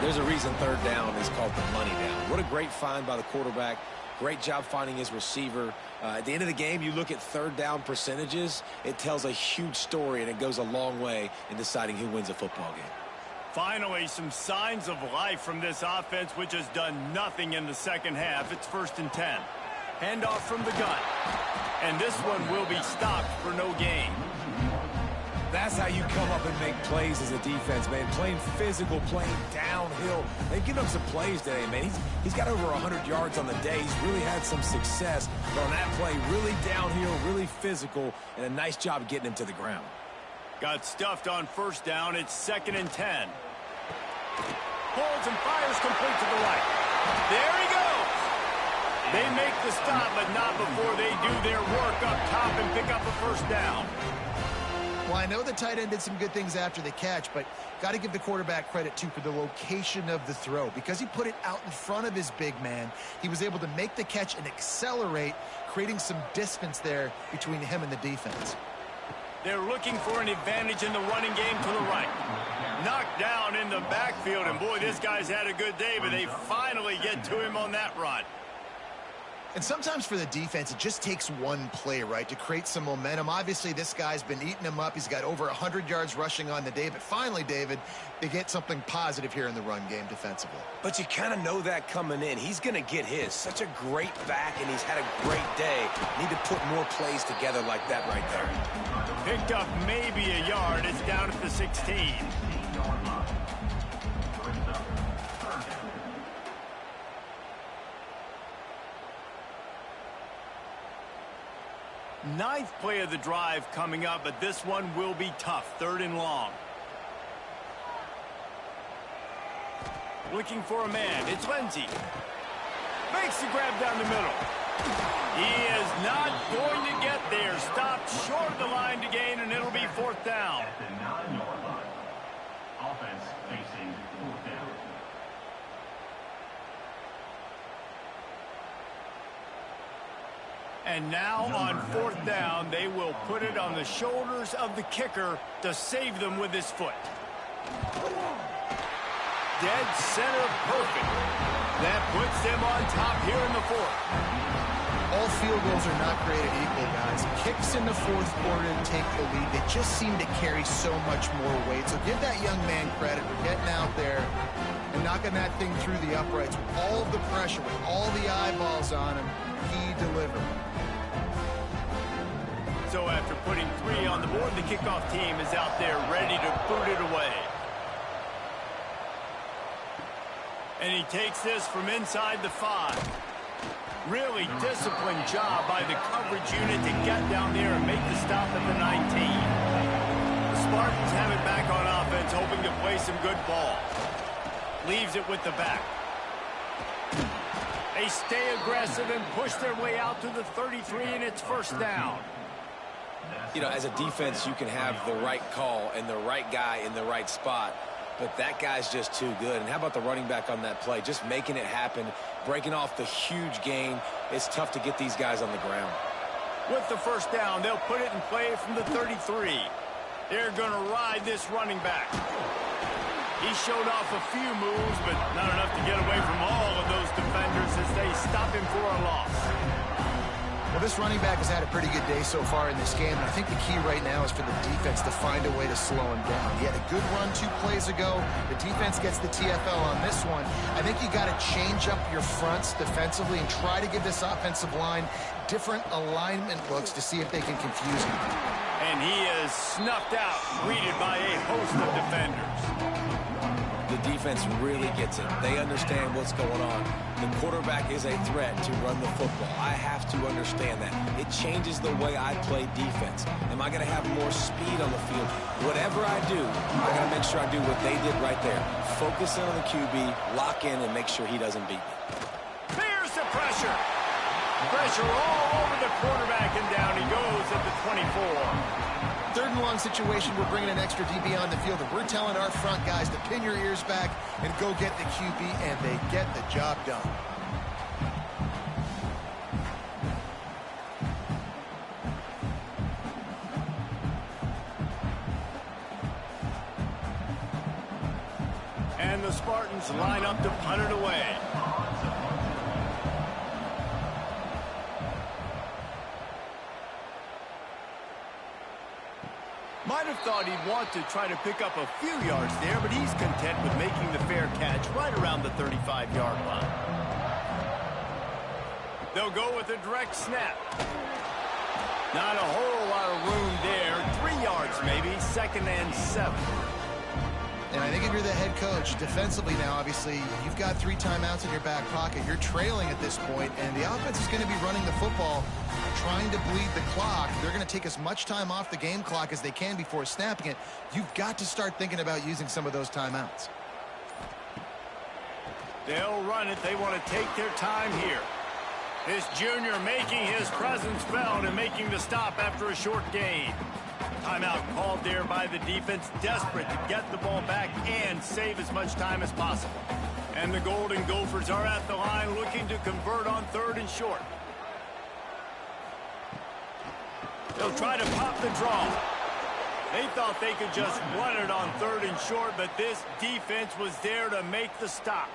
There's a reason third down is called the money down. What a great find by the quarterback. Great job finding his receiver. At the end of the game, you look at third down percentages. It tells a huge story, and it goes a long way in deciding who wins a football game. Finally, some signs of life from this offense, which has done nothing in the second half. It's 1st and 10. Handoff from the gun. And this one will be stopped for no gain. That's how you come up and make plays as a defense, man. Playing physical, playing downhill. They've given him some plays today, man. He's got over 100 yards on the day. He's really had some success. But on that play, really downhill, really physical, and a nice job getting him to the ground. Got stuffed on first down. It's 2nd and 10. Holds and fires complete to the right. There he goes. They make the stop, but not before they do their work up top and pick up a first down. Well, I know the tight end did some good things after the catch, but got to give the quarterback credit, too, for the location of the throw. Because he put it out in front of his big man, he was able to make the catch and accelerate, creating some distance there between him and the defense. They're looking for an advantage in the running game to the right. Knocked down in the backfield, and boy, this guy's had a good day, but they finally get to him on that run. And sometimes for the defense, it just takes one play, right, to create some momentum. Obviously, this guy's been eating him up. He's got over 100 yards rushing on the day. But finally, David, they get something positive here in the run game defensively. But you kind of know that coming in. He's going to get his. Such a great back, and he's had a great day. Need to put more plays together like that right there. Picked up maybe a yard. It's down at the 16. Ninth play of the drive coming up, but this one will be tough. 3rd and long. Looking for a man. It's Lindsey. Makes the grab down the middle. He is not going to get there. Stopped short of the line to gain, and it'll be 4th down. At the 9-yard line. Offense facing 4th down. And now on 4th down, they will put it on the shoulders of the kicker to save them with his foot. Dead center perfect. That puts them on top here in the 4th. All field goals are not created equal, guys. Kicks in the 4th quarter to take the lead. They just seem to carry so much more weight. So give that young man credit for getting out there and knocking that thing through the uprights with all of the pressure, with all the eyeballs on him. He delivered. So after putting 3 on the board, the kickoff team is out there ready to boot it away. And he takes this from inside the 5. Really disciplined job by the coverage unit to get down there and make the stop at the 19. The Spartans have it back on offense, hoping to play some good ball. Leaves it with the back. They stay aggressive and push their way out to the 33, and it's 1st down. You know, as a defense, you can have the right call and the right guy in the right spot, but that guy's just too good. And how about the running back on that play? Just making it happen, breaking off the huge gain. It's tough to get these guys on the ground. With the 1st down, they'll put it in play from the 33. They're going to ride this running back. He showed off a few moves, but not enough to get away from all of those defenders as they stop him for a loss. Well, this running back has had a pretty good day so far in this game, and I think the key right now is for the defense to find a way to slow him down. He had a good run 2 plays ago. The defense gets the TFL on this one. I think you got to change up your fronts defensively and try to give this offensive line different alignment looks to see if they can confuse him. And he is snuffed out, greeted by a host of defenders. The defense really gets it. They understand what's going on. The quarterback is a threat to run the football. I have to understand that. It changes the way I play defense. Am I going to have more speed on the field? Whatever I do, I got to make sure I do what they did right there. Focus in on the QB, lock in, and make sure he doesn't beat me. Here's the pressure. Pressure all over the quarterback, and down he goes at the 24. 3rd and long situation, we're bringing an extra DB on the field, and we're telling our front guys to pin your ears back and go get the QB, and they get the job done. And the Spartans line up to punt it away. Might have thought he'd want to try to pick up a few yards there, but he's content with making the fair catch right around the 35-yard line. They'll go with a direct snap. Not a whole lot of room there. 3 yards maybe, 2nd and 7. And I think if you're the head coach, defensively now, obviously, you've got 3 timeouts in your back pocket. You're trailing at this point, and the offense is going to be running the football, trying to bleed the clock. They're going to take as much time off the game clock as they can before snapping it. You've got to start thinking about using some of those timeouts. They'll run it. They want to take their time here. This junior making his presence felt and making the stop after a short gain. Timeout called there by the defense, desperate to get the ball back and save as much time as possible. And the Golden Gophers are at the line looking to convert on 3rd and short. They'll try to pop the draw. They thought they could just run it on 3rd and short, but this defense was there to make the stop.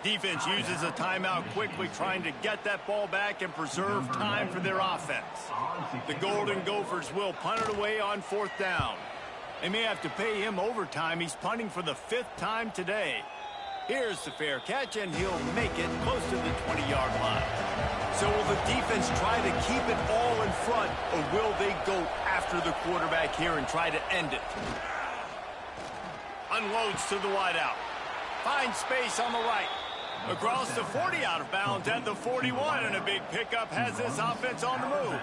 Defense uses a timeout quickly, trying to get that ball back and preserve time for their offense. The Golden Gophers will punt it away on 4th down. They may have to pay him overtime. He's punting for the 5th time today. Here's the fair catch, and he'll make it close to the 20-yard line. So will the defense try to keep it all in front, or will they go after the quarterback here and try to end it? Unloads to the wideout. Finds space on the right. Across the 40, out of bounds at the 41, and a big pickup has this offense on the move.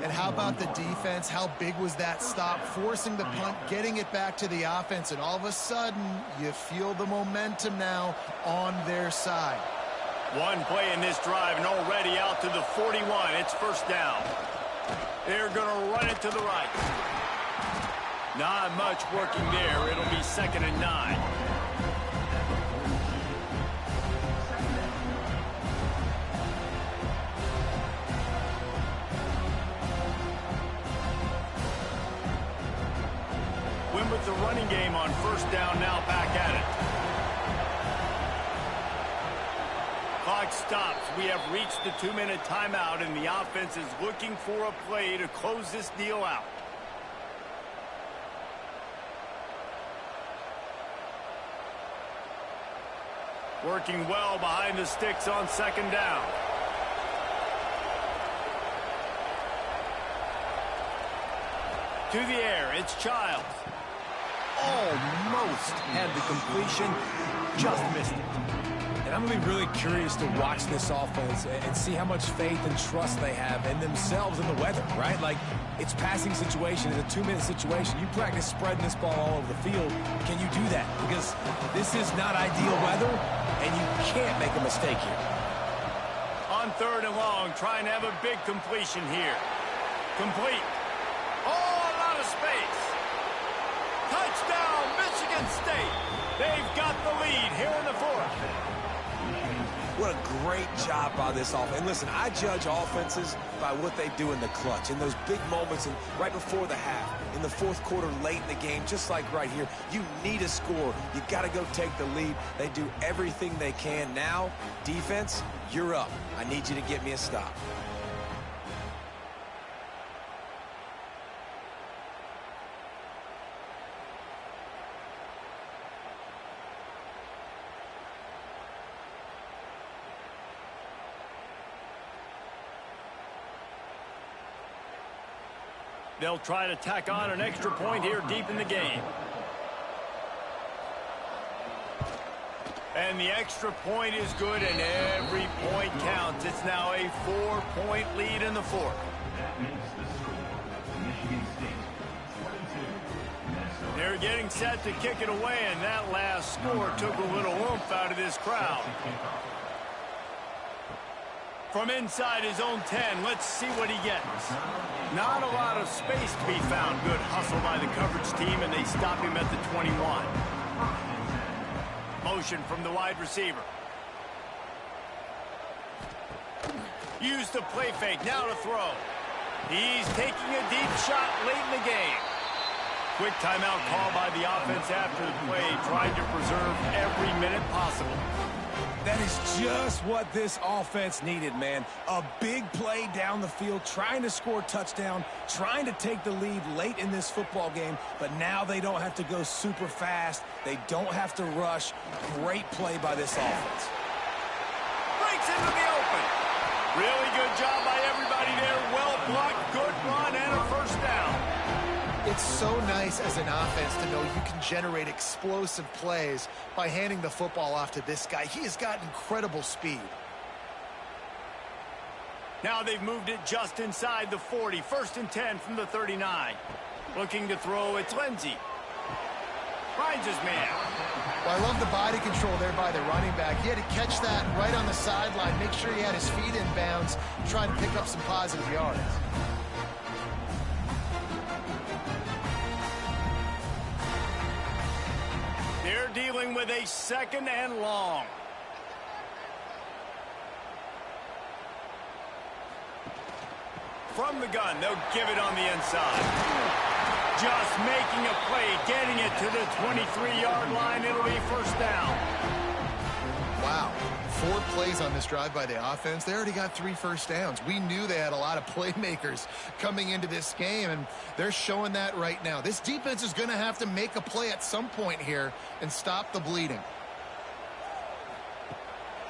And how about the defense? How big was that stop? Forcing the punt, getting it back to the offense, and all of a sudden, you feel the momentum now on their side. One play in this drive, and already out to the 41. It's 1st down. They're going to run it to the right. Not much working there. It'll be 2nd and 9. With the running game on 1st down, now back at it. Clock stops. We have reached the 2-minute timeout, and the offense is looking for a play to close this deal out. Working well behind the sticks on 2nd down. To the air, it's Childs. Almost had the completion, just missed it. And I'm going to be really curious to watch this offense and see how much faith and trust they have in themselves and the weather, right? Like, it's passing situation, it's a 2-minute situation. You practice spreading this ball all over the field. Can you do that? Because this is not ideal weather, and you can't make a mistake here. On 3rd and long, trying to have a big completion here. Complete. Oh, a lot of space. Touchdown, Michigan State. They've got the lead here in the 4th. What a great job by this offense. And listen, I judge offenses by what they do in the clutch, in those big moments and right before the half, in the 4th quarter, late in the game, just like right here. You need a score. You got to go take the lead. They do everything they can. Now, defense, you're up. I need you to get me a stop. They'll try to tack on an extra point here deep in the game. And the extra point is good, and every point counts. It's now a 4-point lead in the 4th. That makes the score Michigan State 42, Minnesota. They're getting set to kick it away, and that last score took a little oomph out of this crowd. From inside his own 10, let's see what he gets. Not a lot of space to be found. Good hustle by the coverage team, and they stop him at the 21. Motion from the wide receiver. Use the play fake, now to throw. He's taking a deep shot late in the game. Quick timeout call by the offense after the play, trying to preserve every minute possible. That is just what this offense needed, man. A big play down the field, trying to score a touchdown, trying to take the lead late in this football game, but now they don't have to go super fast. They don't have to rush. Great play by this offense. Breaks into the open. Really good job by everybody there. Well blocked, good run, and a 1st down. It's so nice as an offense to know you can generate explosive plays by handing the football off to this guy. He has got incredible speed. Now they've moved it just inside the 40. 1st and 10 from the 39. Looking to throw, it's Lindsey. Finds his man. Well, I love the body control there by the running back. He had to catch that right on the sideline, make sure he had his feet in bounds, try to pick up some positive yards. They're dealing with a 2nd and long. From the gun, they'll give it on the inside. Just making a play, getting it to the 23-yard line. It'll be 1st down. Wow. 4 plays on this drive by the offense. They already got 3 first downs. We knew they had a lot of playmakers coming into this game, and they're showing that right now. This defense is going to have to make a play at some point here and stop the bleeding.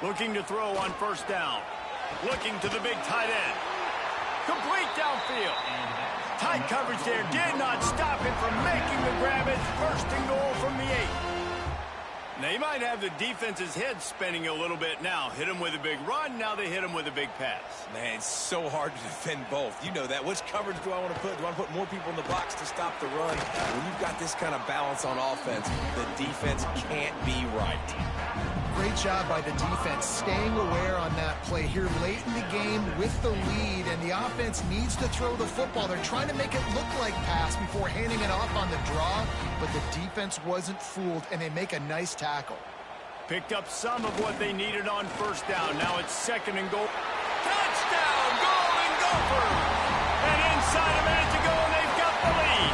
Looking to throw on 1st down. Looking to the big tight end. Complete downfield. Tight coverage there did not stop him from making the grab. It's 1st and goal from the 8. They might have the defense's head spinning a little bit now. Hit him with a big run. Now they hit him with a big pass. Man, it's so hard to defend both. You know that. Which coverage do I want to put? Do I want to put more people in the box to stop the run? When you've got this kind of balance on offense, the defense can't be right. Great job by the defense staying aware on that play here late in the game with the lead, and the offense needs to throw the football. They're trying to make it look like pass before handing it off on the draw, but the defense wasn't fooled, and they make a nice tackle. Picked up some of what they needed on 1st down. Now it's 2nd and goal. Touchdown, Golden Gophers! And inside a minute to go, and they've got the lead.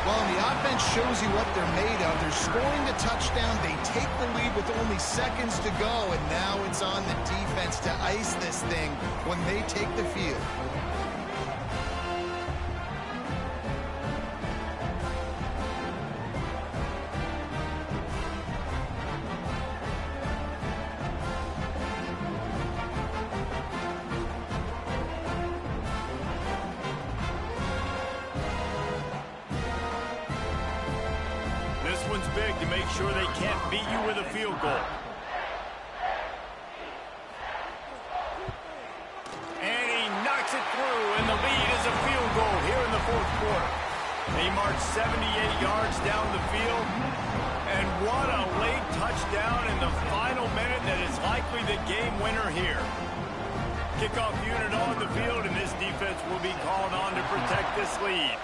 Well, the offense shows you what they're made of. They're scoring the touchdown. They take the lead with only seconds to go, and now it's on the defense to ice this thing when they take the field. Big to make sure they can't beat you with a field goal. And he knocks it through, and the lead is a field goal here in the 4th quarter. They march 78 yards down the field, and what a late touchdown in the final minute that is likely the game winner here. Kickoff unit on the field, and this defense will be called on to protect this lead.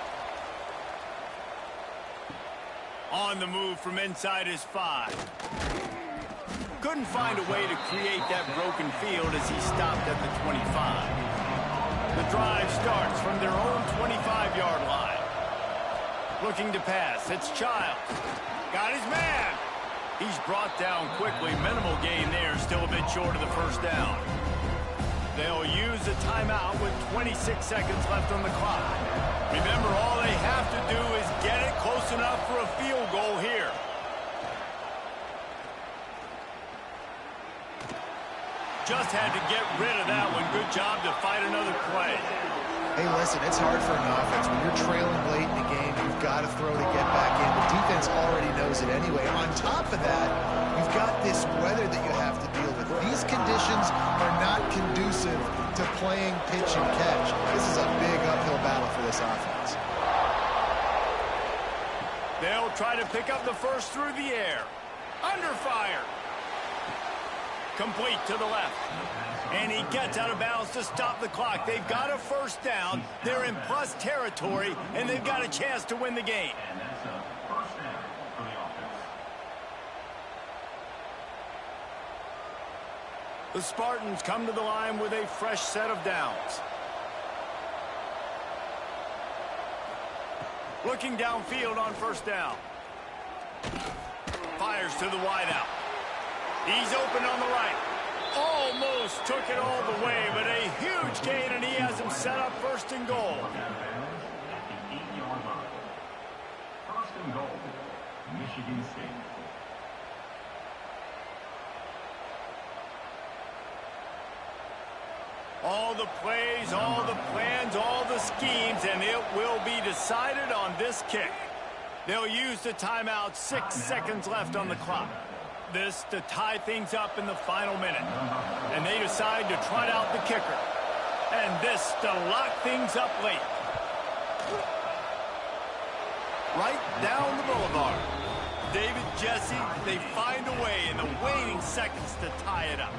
On the move from inside his 5. Couldn't find a way to create that broken field as he stopped at the 25. The drive starts from their own 25-yard line. Looking to pass. It's Childs. Got his man. He's brought down quickly. Minimal gain there. Still a bit short of the 1st down. They'll use a timeout with 26 seconds left on the clock. Remember, all they have to do is get it close enough for a field goal here. Just had to get rid of that one. Good job to fight another play. Hey, listen, it's hard for an offense. When you're trailing late in the game, you've got to throw to get back in. The defense already knows it anyway. On top of that, you've got this weather that you have to deal with. These conditions are not conducive to playing pitch and catch. This is a big uphill battle for this offense. They'll try to pick up the 1st through the air. Under fire. Complete to the left. And he gets out of bounds to stop the clock. They've got a 1st down. They're in plus territory, and they've got a chance to win the game. And that's a 1st down for the offense. The Spartans come to the line with a fresh set of downs. Looking downfield on 1st down. Fires to the wideout. He's open on the right. Almost took it all the way, but a huge gain, and he has him set up 1st and goal. At the 8-yard line. 1st and goal, Michigan State. All the plays, all the plans, all the schemes, and it will be decided on this kick. They'll use the timeout. 6 seconds left on the clock. This to tie things up in the final minute. And they decide to trot out the kicker. And this to lock things up late. Right down the boulevard. David, Jesse, they find a way in the waning seconds to tie it up.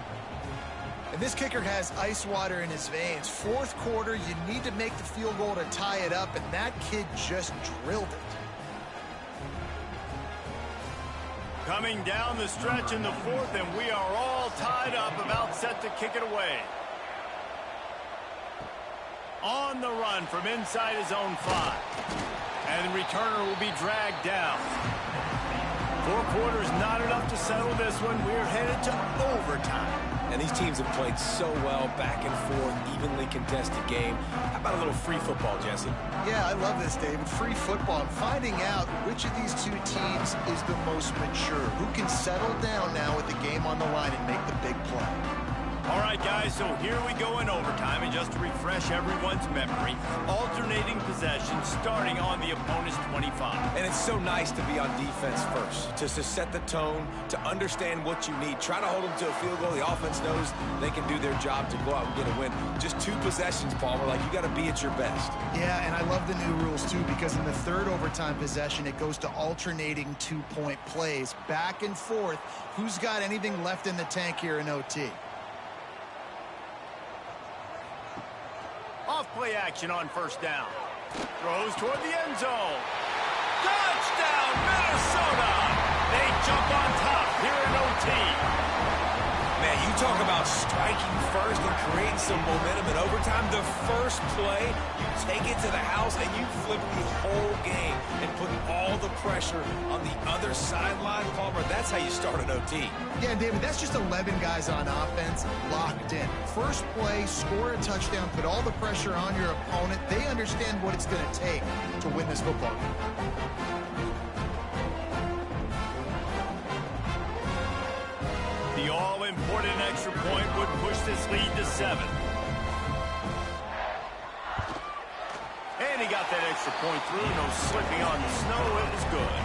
And this kicker has ice water in his veins. 4th quarter, you need to make the field goal to tie it up, and that kid just drilled it. Coming down the stretch in the fourth, and we are all tied up, about set to kick it away. On the run from inside his own 5. And the returner will be dragged down. 4 quarters, not enough to settle this one. We're headed to overtime. And these teams have played so well, back and forth, evenly contested game. How about a little free football, Jesse? Yeah, I love this, David. Free football. I'm finding out which of these two teams is the most mature. Who can settle down now with the game on the line and make the big play? All right, guys, so here we go in overtime. And just to refresh everyone's memory, alternating possession starting on the opponent's 25. And it's so nice to be on defense first, to set the tone, to understand what you need. Try to hold them to a field goal. The offense knows they can do their job to go out and get a win. Just 2 possessions, Palmer. Like, you got to be at your best. Yeah, and I love the new rules, too, because in the 3rd overtime possession, it goes to alternating 2-point plays. Back and forth. Who's got anything left in the tank here in OT? Off play action on first down. Throws toward the end zone. Touchdown, Minnesota! They jump on top here in OT. Man, you talk about striking first and creating some momentum in overtime. The first play, you take it to the house and you flip the whole game and put all the pressure on the other sideline. Palmer, that's how you start an OT. Yeah, David, that's just 11 guys on offense locked in. First play, score a touchdown, put all the pressure on your opponent. They understand what it's going to take to win this football game. The all-important extra point would push this lead to 7. And he got that extra point through. No slipping on the snow. It was good.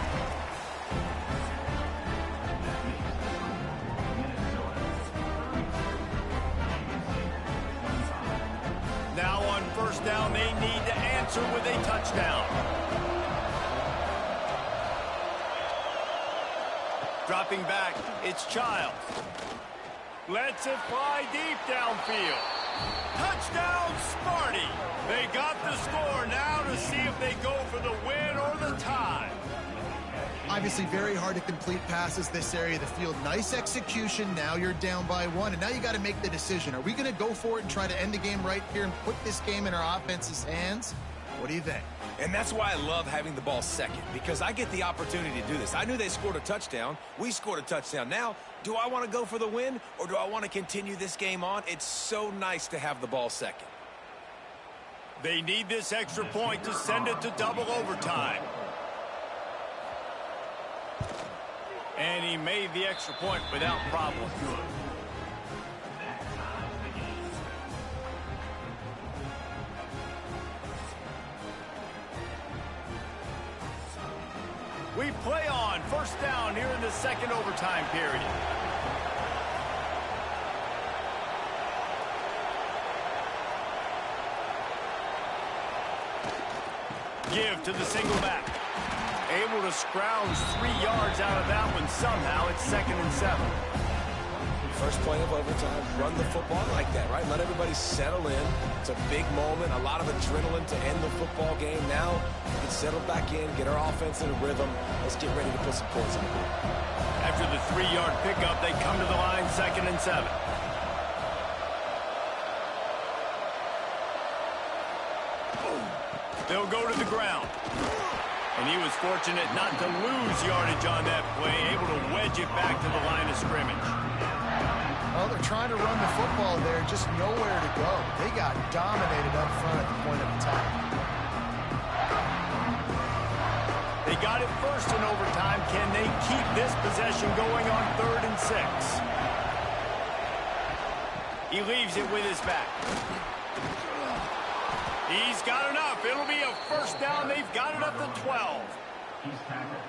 Now on first down, they need to answer with a touchdown. Dropping back, it's Childs. Lets it fly deep downfield. Touchdown, Sparty. They got the score now to see if they go for the win or the tie. Obviously very hard to complete passes this area of the field. Nice execution. Now you're down by 1, and now you got to make the decision. Are we going to go for it and try to end the game right here and put this game in our offense's hands? What do you think? And that's why I love having the ball second, because I get the opportunity to do this. I knew they scored a touchdown. We scored a touchdown. Now, do I want to go for the win, or do I want to continue this game on? It's so nice to have the ball second. They need this extra point to send it to double overtime. And he made the extra point without problem. We play on first down here in the 2nd overtime period. Give to the single back. Able to scrounge 3 yards out of that one somehow. It's 2nd and 7. First play of overtime, run the football like that, right? Let everybody settle in. It's a big moment, a lot of adrenaline to end the football game. Now, we can settle back in, get our offense in a rhythm. Let's get ready to put some points on the board. After the 3-yard pickup, they come to the line 2nd and 7. They'll go to the ground. And he was fortunate not to lose yardage on that play, able to wedge it back to the line of scrimmage. Well, they're trying to run the football there, just nowhere to go. They got dominated up front at the point of attack. They got it first in overtime. Can they keep this possession going on 3rd and 6? He leaves it with his back. He's got enough. It'll be a first down. They've got it up to 12.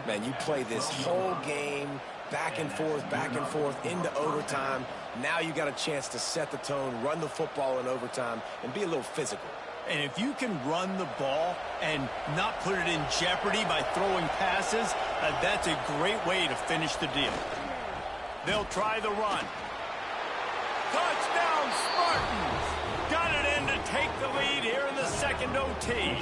Man, you play this whole game back and forth into overtime. Now you got a chance to set the tone, run the football in overtime, and be a little physical. And if you can run the ball and not put it in jeopardy by throwing passes, that's a great way to finish the deal. They'll try the run. Touchdown, Spartans! Got it in to take the lead here in the 2nd OT.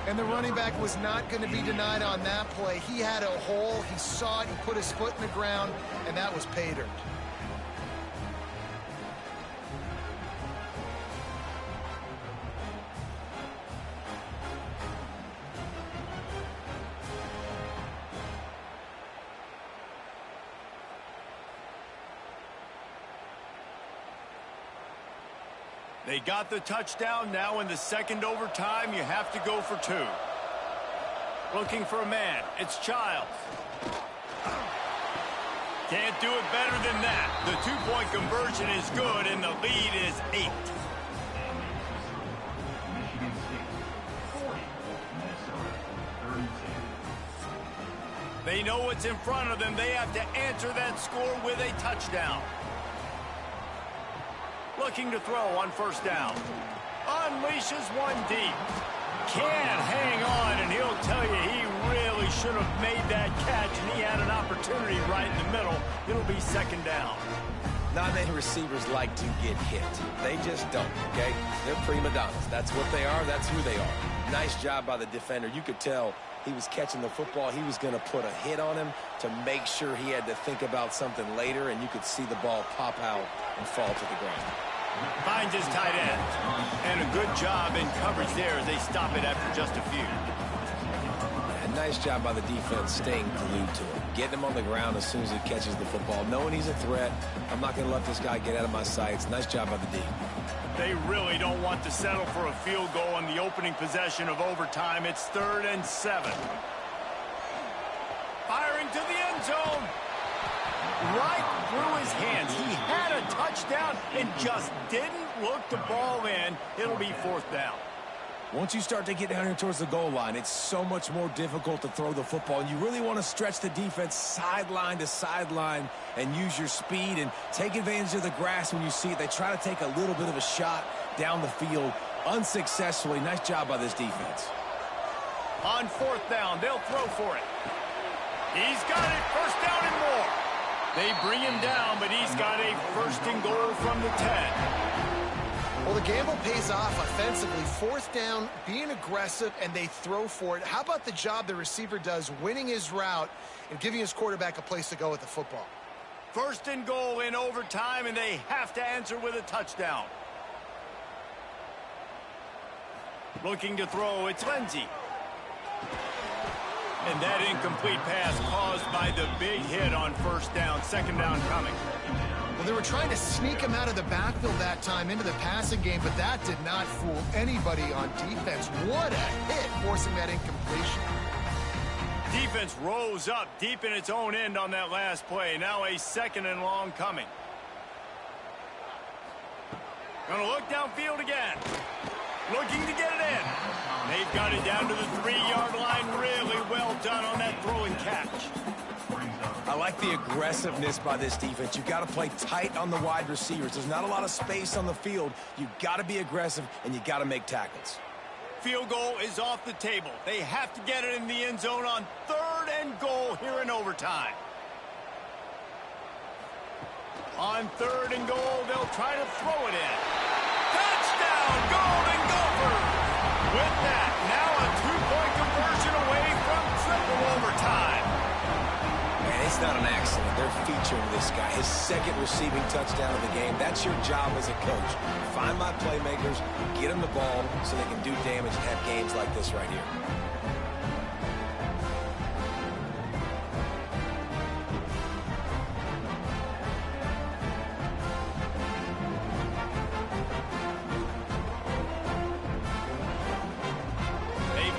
And the running back was not going to be denied on that play. He had a hole, he saw it, he put his foot in the ground, and that was pay dirt. They got the touchdown. Now in the second overtime, you have to go for 2. Looking for a man. It's Childs. Can't do it better than that. The 2-point conversion is good, and the lead is 8. Michigan State 40, Minnesota 32. They know what's in front of them. They have to answer that score with a touchdown. Looking to throw on first down. Unleashes one deep. Can't hang on, and he'll tell you he really should have made that catch, and he had an opportunity right in the middle. It'll be second down. Not many receivers like to get hit. They just don't, okay? They're prima donnas. That's what they are. That's who they are. Nice job by the defender. You could tell he was catching the football. He was going to put a hit on him to make sure he had to think about something later, and you could see the ball pop out and fall to the ground. Finds his tight end. And a good job in coverage there as they stop it after just a few. And nice job by the defense staying glued to him. Getting him on the ground as soon as he catches the football. Knowing he's a threat. I'm not going to let this guy get out of my sights. Nice job by the D. They really don't want to settle for a field goal on the opening possession of overtime. It's 3rd and 7. Firing to the end zone. Right through his hands. He had a touchdown and just didn't look the ball in. It'll be 4th down. Once you start to get down here towards the goal line, it's so much more difficult to throw the football. And you really want to stretch the defense sideline to sideline and use your speed and take advantage of the grass when you see it. They try to take a little bit of a shot down the field unsuccessfully. Nice job by this defense. On 4th down, they'll throw for it. He's got it. First down and more. They bring him down, but he's got a 1st and goal from the 10. Well, the gamble pays off offensively. 4th down, being aggressive, and they throw for it. How about the job the receiver does winning his route and giving his quarterback a place to go with the football? 1st and goal in overtime, and they have to answer with a touchdown. Looking to throw, it's Lindsey. And that incomplete pass caused by the big hit on 1st down. 2nd down coming. Well, they were trying to sneak him out of the backfield that time into the passing game, but that did not fool anybody on defense. What a hit, forcing that incompletion. Defense rose up deep in its own end on that last play. Now a 2nd and long coming. Gonna look downfield again. Looking to get it in. They've got it down to the 3-yard line. Really well done on that throw and catch. I like the aggressiveness by this defense. You've got to play tight on the wide receivers. There's not a lot of space on the field. You've got to be aggressive, and you've got to make tackles. Field goal is off the table. They have to get it in the end zone on 3rd and goal here in overtime. On 3rd and goal, they'll try to throw it in. Touchdown, Golden Gophers! With that, now a 2-point conversion away from triple overtime. Man, it's not an accident. They're featuring this guy. His 2nd receiving touchdown of the game. That's your job as a coach. Find my playmakers, get them the ball so they can do damage and have games like this right here.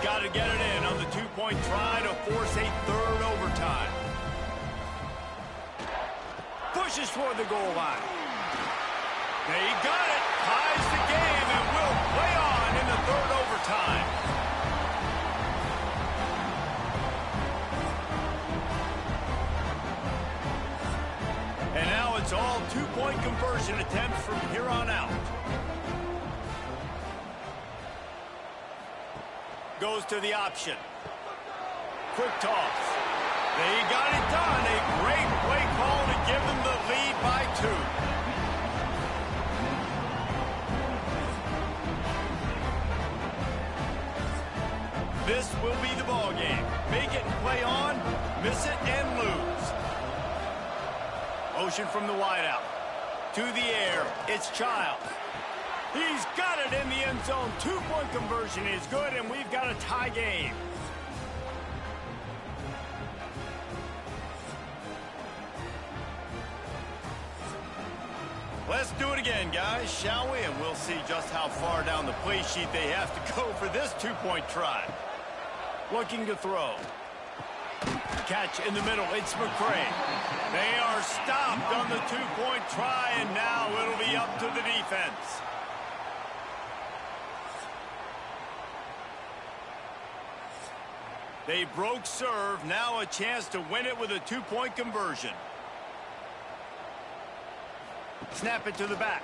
Got to get it in on the 2-point try to force a 3rd overtime. Pushes toward the goal line. They got it. Ties the game and will play on in the 3rd overtime. And now it's all 2-point conversion attempts from here on out. Goes to the option. Quick toss. They got it done. A great play call to give them the lead by 2. This will be the ball game. Make it and play on, miss it and lose. Motion from the wideout. To the air, it's Childs. He's got it in the end zone. Two-point conversion is good, and we've got a tie game. Let's do it again, guys, shall we? And we'll see just how far down the play sheet they have to go for this two-point try. Looking to throw. Catch in the middle. It's McCray. They are stopped on the two-point try, and now it'll be up to the defense. They broke serve. Now a chance to win it with a two-point conversion. Snap it to the back.